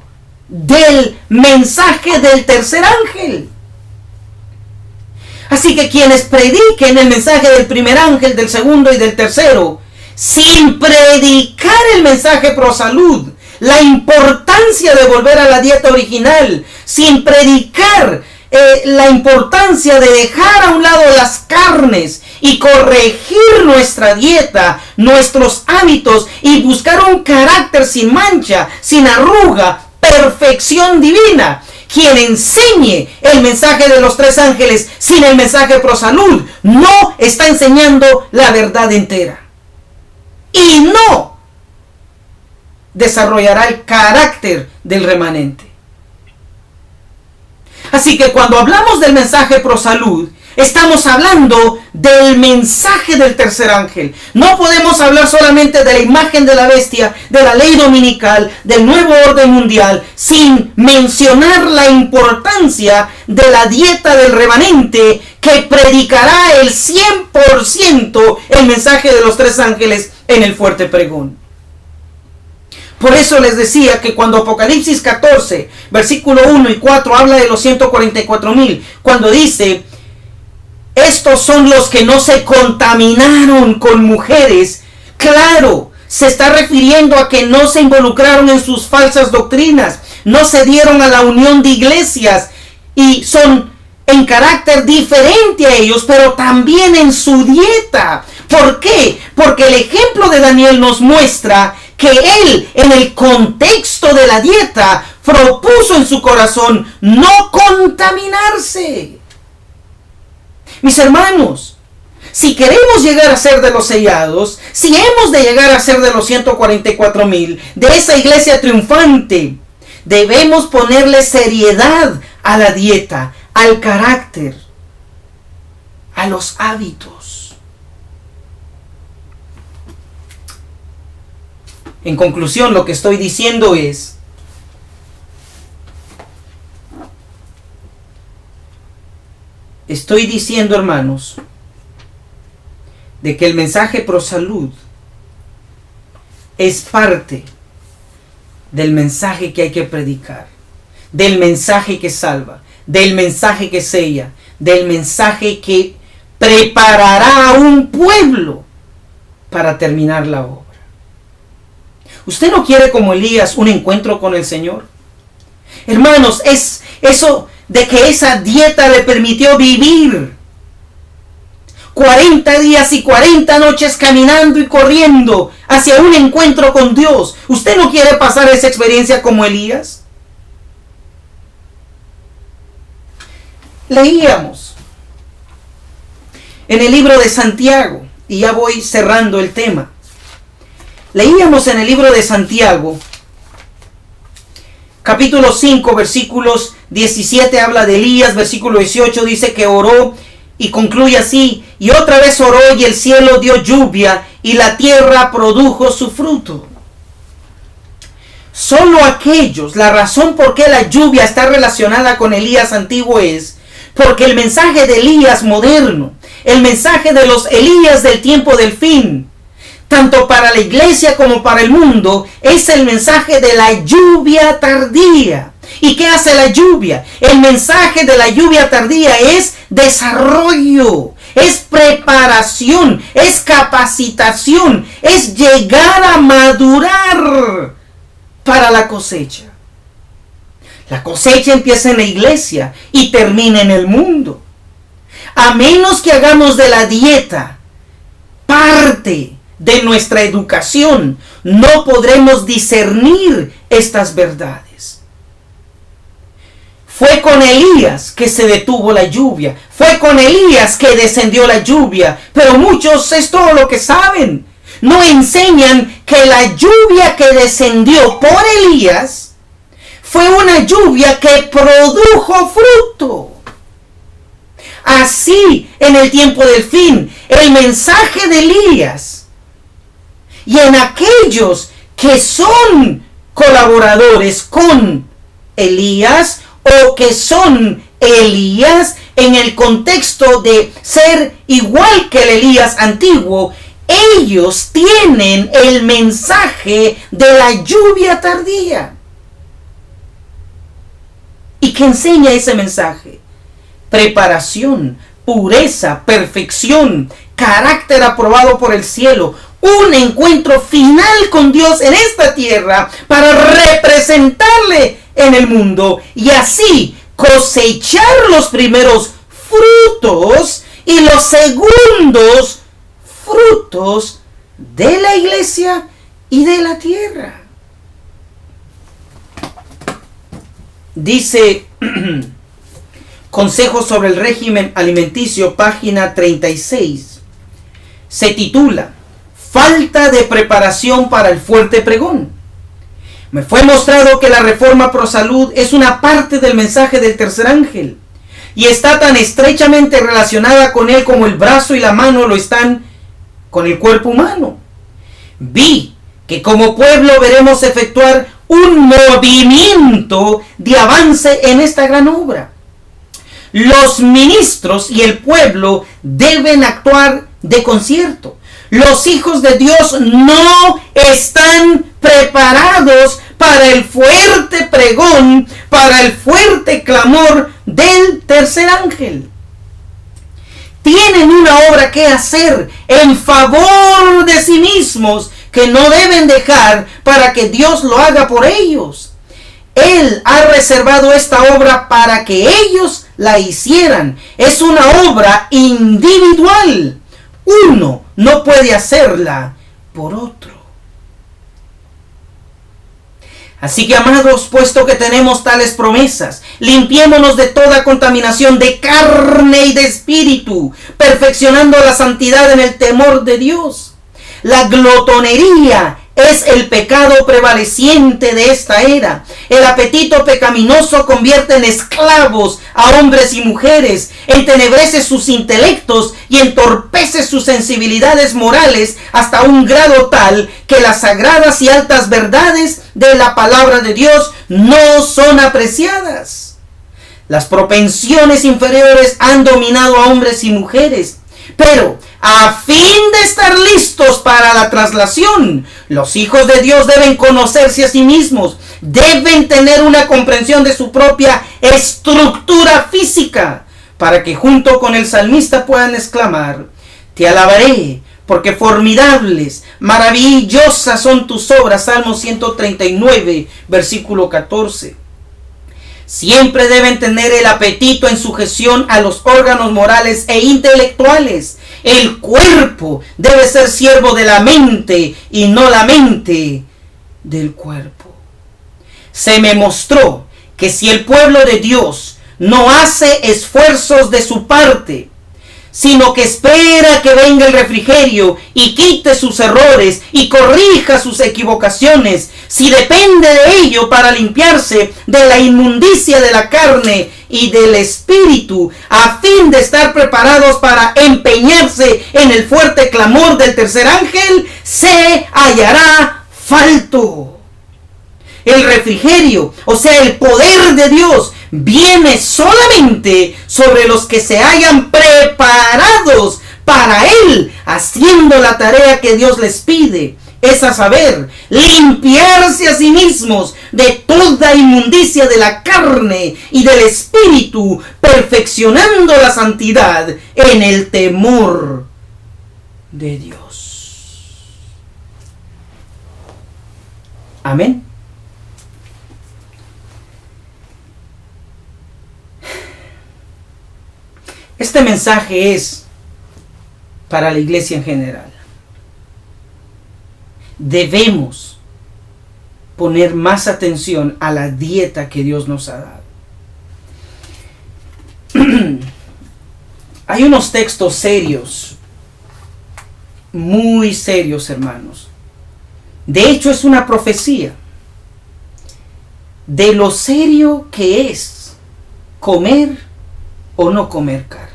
del mensaje del tercer ángel. Así que quienes prediquen el mensaje del primer ángel, del segundo y del tercero, sin predicar el mensaje pro salud, la importancia de volver a la dieta original, sin predicar la importancia de dejar a un lado las carnes y corregir nuestra dieta, nuestros hábitos y buscar un carácter sin mancha, sin arruga, perfección divina. Quien enseñe el mensaje de los tres ángeles sin el mensaje pro salud no está enseñando la verdad entera y no desarrollará el carácter del remanente. Así que cuando hablamos del mensaje pro salud, estamos hablando del mensaje del tercer ángel. No podemos hablar solamente de la imagen de la bestia, de la ley dominical, del nuevo orden mundial, sin mencionar la importancia de la dieta del remanente que predicará el 100% el mensaje de los tres ángeles en el fuerte pregón. Por eso les decía que cuando Apocalipsis 14, versículo 1 y 4 habla de los 144,000, cuando dice, estos son los que no se contaminaron con mujeres, claro, se está refiriendo a que no se involucraron en sus falsas doctrinas, no se dieron a la unión de iglesias y son en carácter diferente a ellos, pero también en su dieta. ¿Por qué? Porque el ejemplo de Daniel nos muestra que él, en el contexto de la dieta, propuso en su corazón no contaminarse. Mis hermanos, si queremos llegar a ser de los sellados, si hemos de llegar a ser de los 144,000, de esa iglesia triunfante, debemos ponerle seriedad a la dieta, al carácter, a los hábitos. En conclusión, lo que estoy diciendo es, hermanos, de que el mensaje pro salud es parte del mensaje que hay que predicar, del mensaje que salva, del mensaje que sella, del mensaje que preparará a un pueblo para terminar la obra. ¿Usted no quiere como Elías un encuentro con el Señor? Hermanos, es eso de que esa dieta le permitió vivir 40 días y 40 noches caminando y corriendo hacia un encuentro con Dios. ¿Usted no quiere pasar esa experiencia como Elías? Leíamos en el libro de Santiago, y ya voy cerrando el tema. Leíamos en el libro de Santiago, capítulo 5, versículos 17 habla de Elías, versículo 18 dice que oró y concluye así: y otra vez oró y el cielo dio lluvia y la tierra produjo su fruto. Solo aquellos, la razón por qué la lluvia está relacionada con Elías antiguo es porque el mensaje de Elías moderno, el mensaje de los Elías del tiempo del fin, tanto para la iglesia como para el mundo, es el mensaje de la lluvia tardía. ¿Y qué hace la lluvia? El mensaje de la lluvia tardía es desarrollo, es preparación, es capacitación, es llegar a madurar para la cosecha. La cosecha empieza en la iglesia y termina en el mundo. A menos que hagamos de la dieta parte de nuestra educación, no podremos discernir estas verdades. Fue con Elías que se detuvo la lluvia, fue con Elías que descendió la lluvia, pero muchos, es todo lo que saben, no enseñan que la lluvia que descendió por Elías fue una lluvia que produjo fruto. Así, en el tiempo del fin, el mensaje de Elías y en aquellos que son colaboradores con Elías o que son Elías en el contexto de ser igual que el Elías antiguo, ellos tienen el mensaje de la lluvia tardía. ¿Y qué enseña ese mensaje? Preparación, pureza, perfección, carácter aprobado por el cielo, un encuentro final con Dios en esta tierra para representarle en el mundo y así cosechar los primeros frutos y los segundos frutos de la iglesia y de la tierra. Dice Consejos sobre el régimen alimenticio, página 36. Se titula Falta de preparación para el fuerte pregón. Me fue mostrado que la reforma pro salud es una parte del mensaje del tercer ángel y está tan estrechamente relacionada con él como el brazo y la mano lo están con el cuerpo humano. Vi que como pueblo veremos efectuar un movimiento de avance en esta gran obra. Los ministros y el pueblo deben actuar de concierto. Los hijos de Dios no están preparados para el fuerte pregón, para el fuerte clamor del tercer ángel. Tienen una obra que hacer en favor de sí mismos que no deben dejar para que Dios lo haga por ellos. Él ha reservado esta obra para que ellos la hicieran. Es una obra individual. Uno no puede hacerla por otro. Así que, amados, puesto que tenemos tales promesas, limpiémonos de toda contaminación de carne y de espíritu, perfeccionando la santidad en el temor de Dios. La glotonería es el pecado prevaleciente de esta era. El apetito pecaminoso convierte en esclavos a hombres y mujeres, entenebrece sus intelectos y entorpece sus sensibilidades morales hasta un grado tal que las sagradas y altas verdades de la palabra de Dios no son apreciadas. Las propensiones inferiores han dominado a hombres y mujeres, pero a fin de estar listos para la traslación. Los hijos de Dios deben conocerse a sí mismos, deben tener una comprensión de su propia estructura física, para que junto con el salmista puedan exclamar: te alabaré, porque formidables, maravillosas son tus obras. Salmo 139, versículo 14. Siempre deben tener el apetito en sujeción a los órganos morales e intelectuales. El cuerpo debe ser siervo de la mente y no la mente del cuerpo. Se me mostró que si el pueblo de Dios no hace esfuerzos de su parte, sino que espera que venga el refrigerio y quite sus errores y corrija sus equivocaciones, si depende de ello para limpiarse de la inmundicia de la carne y del espíritu, a fin de estar preparados para empeñarse en el fuerte clamor del tercer ángel, se hallará falto. El refrigerio, o sea, el poder de Dios, viene solamente sobre los que se hayan preparados para Él, haciendo la tarea que Dios les pide, es a saber, limpiarse a sí mismos de toda inmundicia de la carne y del espíritu, perfeccionando la santidad en el temor de Dios. Amén. Este mensaje es para la iglesia en general. Debemos poner más atención a la dieta que Dios nos ha dado. Hay unos textos serios, muy serios, hermanos. De hecho, es una profecía de lo serio que es comer o no comer carne.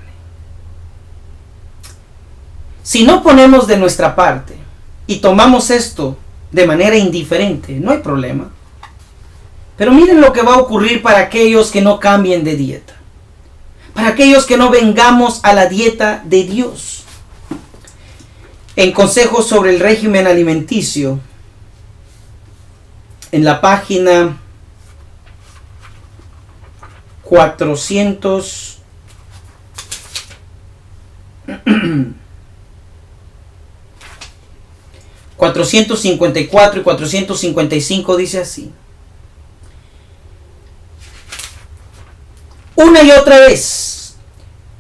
Si no ponemos de nuestra parte y tomamos esto de manera indiferente, no hay problema. Pero miren lo que va a ocurrir para aquellos que no cambien de dieta, para aquellos que no vengamos a la dieta de Dios. En Consejos sobre el régimen alimenticio, en la página 454 y 455 dice así: una y otra vez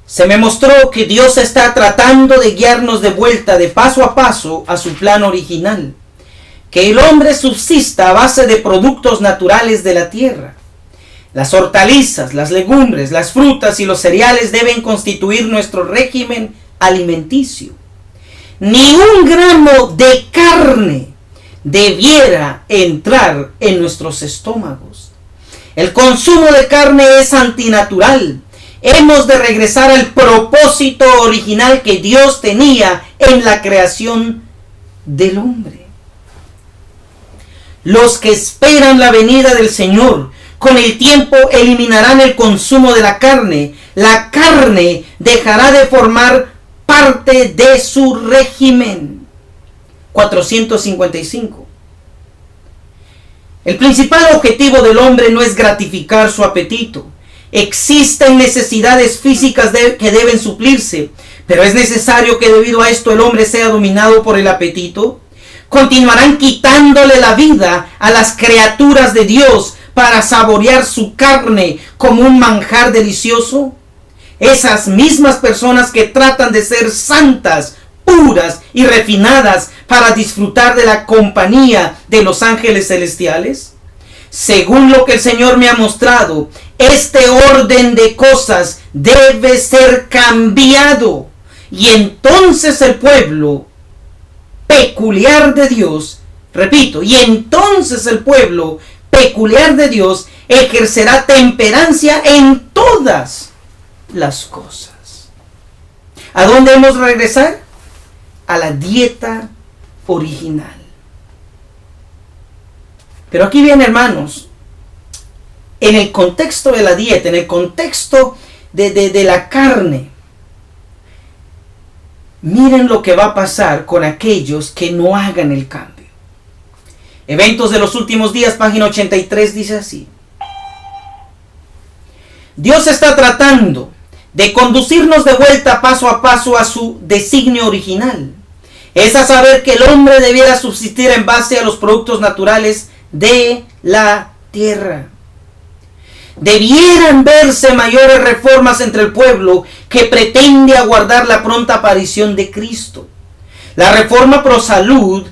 se me mostró que Dios está tratando de guiarnos de vuelta de paso a paso a su plan original, que el hombre subsista a base de productos naturales de la tierra. Las hortalizas, las legumbres, las frutas y los cereales deben constituir nuestro régimen alimenticio. Ni un gramo de carne debiera entrar en nuestros estómagos. El consumo de carne es antinatural. Hemos de regresar al propósito original que Dios tenía en la creación del hombre. Los que esperan la venida del Señor, con el tiempo eliminarán el consumo de la carne. La carne dejará de formar parte de su régimen. 455. El principal objetivo del hombre no es gratificar su apetito. Existen necesidades físicas que deben suplirse, pero es necesario que debido a esto el hombre sea dominado por el apetito. ¿Continuarán quitándole la vida a las criaturas de Dios para saborear su carne como un manjar delicioso? Esas mismas personas que tratan de ser santas, puras y refinadas para disfrutar de la compañía de los ángeles celestiales. Según lo que el Señor me ha mostrado, este orden de cosas debe ser cambiado, y entonces el pueblo peculiar de Dios, repito, y entonces el pueblo peculiar de Dios ejercerá temperancia en todas las cosas. ¿A dónde hemos de regresar? A la dieta original. Pero aquí viene, hermanos, en el contexto de la dieta, en el contexto de la carne, miren lo que va a pasar con aquellos que no hagan el cambio. Eventos de los últimos días, página 83, dice así. Dios está tratando de conducirnos de vuelta paso a paso a su designio original. Es a saber que el hombre debiera subsistir en base a los productos naturales de la tierra. Debieran verse mayores reformas entre el pueblo que pretende aguardar la pronta aparición de Cristo. La reforma pro salud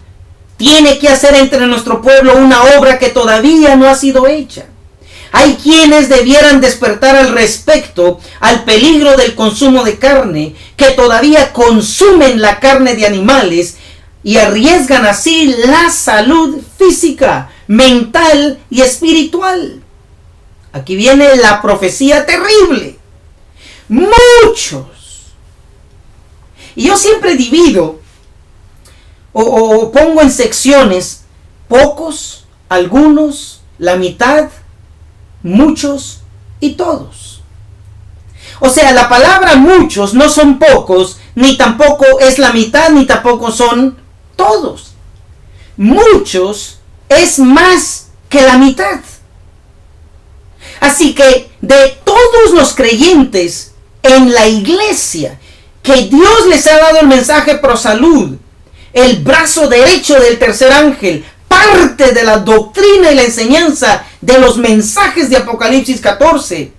tiene que hacer entre nuestro pueblo una obra que todavía no ha sido hecha. Hay quienes debieran despertar al respecto al peligro del consumo de carne, que todavía consumen la carne de animales y arriesgan así la salud física, mental y espiritual. Aquí viene la profecía terrible. Muchos. Y yo siempre divido o pongo en secciones: pocos, algunos, la mitad, muchos y todos. O sea, la palabra muchos no son pocos, ni tampoco es la mitad, ni tampoco son todos. Muchos es más que la mitad. Así que de todos los creyentes en la iglesia que Dios les ha dado el mensaje pro salud, el brazo derecho del tercer ángel, parte de la doctrina y la enseñanza de los mensajes de Apocalipsis 14,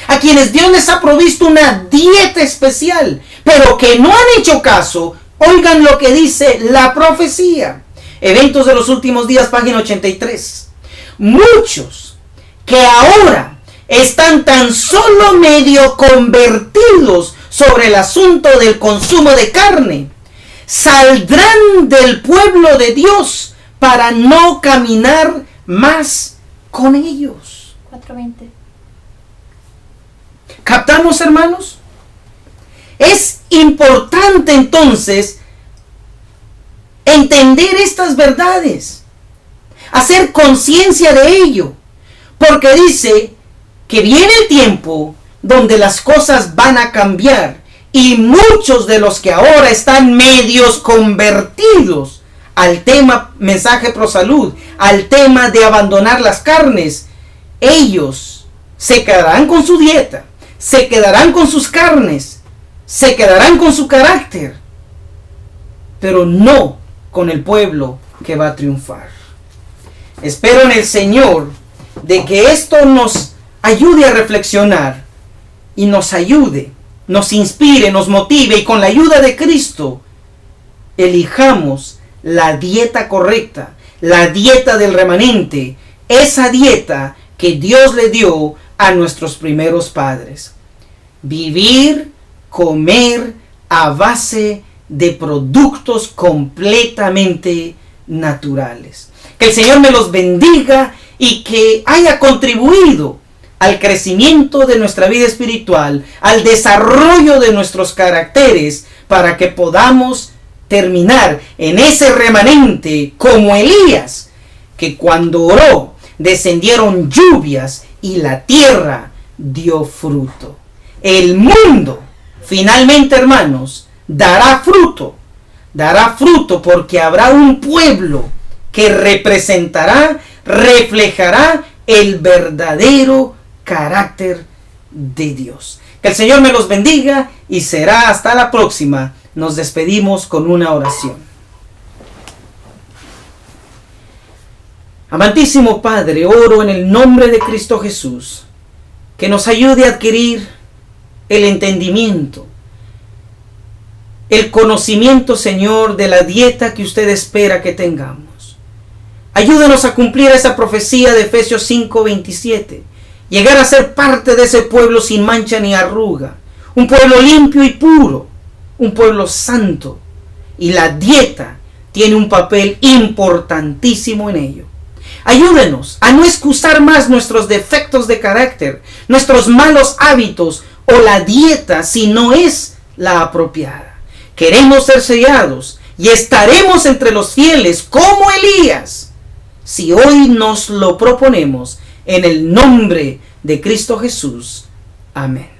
a quienes Dios les ha provisto una dieta especial, pero que no han hecho caso, oigan lo que dice la profecía. Eventos de los últimos días, página 83. Muchos que ahora están tan solo medio convertidos sobre el asunto del consumo de carne, saldrán del pueblo de Dios para no caminar más con ellos. 4:20. ¿Captamos, hermanos? Es importante entonces entender estas verdades, hacer conciencia de ello, porque dice que viene el tiempo donde las cosas van a cambiar y muchos de los que ahora están medios convertidos al tema mensaje pro salud, al tema de abandonar las carnes, ellos se quedarán con su dieta, se quedarán con sus carnes, se quedarán con su carácter, pero no con el pueblo que va a triunfar. Espero en el Señor de que esto nos ayude a reflexionar y nos ayude, nos inspire, nos motive, y con la ayuda de Cristo elijamos la dieta correcta, la dieta del remanente, esa dieta que Dios le dio a nuestros primeros padres. Vivir, comer a base de productos completamente naturales. Que el Señor me los bendiga y que haya contribuido al crecimiento de nuestra vida espiritual, al desarrollo de nuestros caracteres, para que podamos terminar en ese remanente como Elías, que cuando oró descendieron lluvias y la tierra dio fruto. El mundo finalmente, hermanos, dará fruto porque habrá un pueblo que representará, reflejará el verdadero carácter de Dios. Que el Señor me los bendiga y será hasta la próxima. Nos despedimos con una oración. Amantísimo Padre, oro en el nombre de Cristo Jesús que nos ayude a adquirir el entendimiento, el conocimiento, Señor, de la dieta que usted espera que tengamos. Ayúdanos a cumplir esa profecía de Efesios 5:27, llegar a ser parte de ese pueblo sin mancha ni arruga, un pueblo limpio y puro, un pueblo santo, y la dieta tiene un papel importantísimo en ello. Ayúdenos a no excusar más nuestros defectos de carácter, nuestros malos hábitos o la dieta si no es la apropiada. Queremos ser sellados y estaremos entre los fieles como Elías, si hoy nos lo proponemos en el nombre de Cristo Jesús. Amén.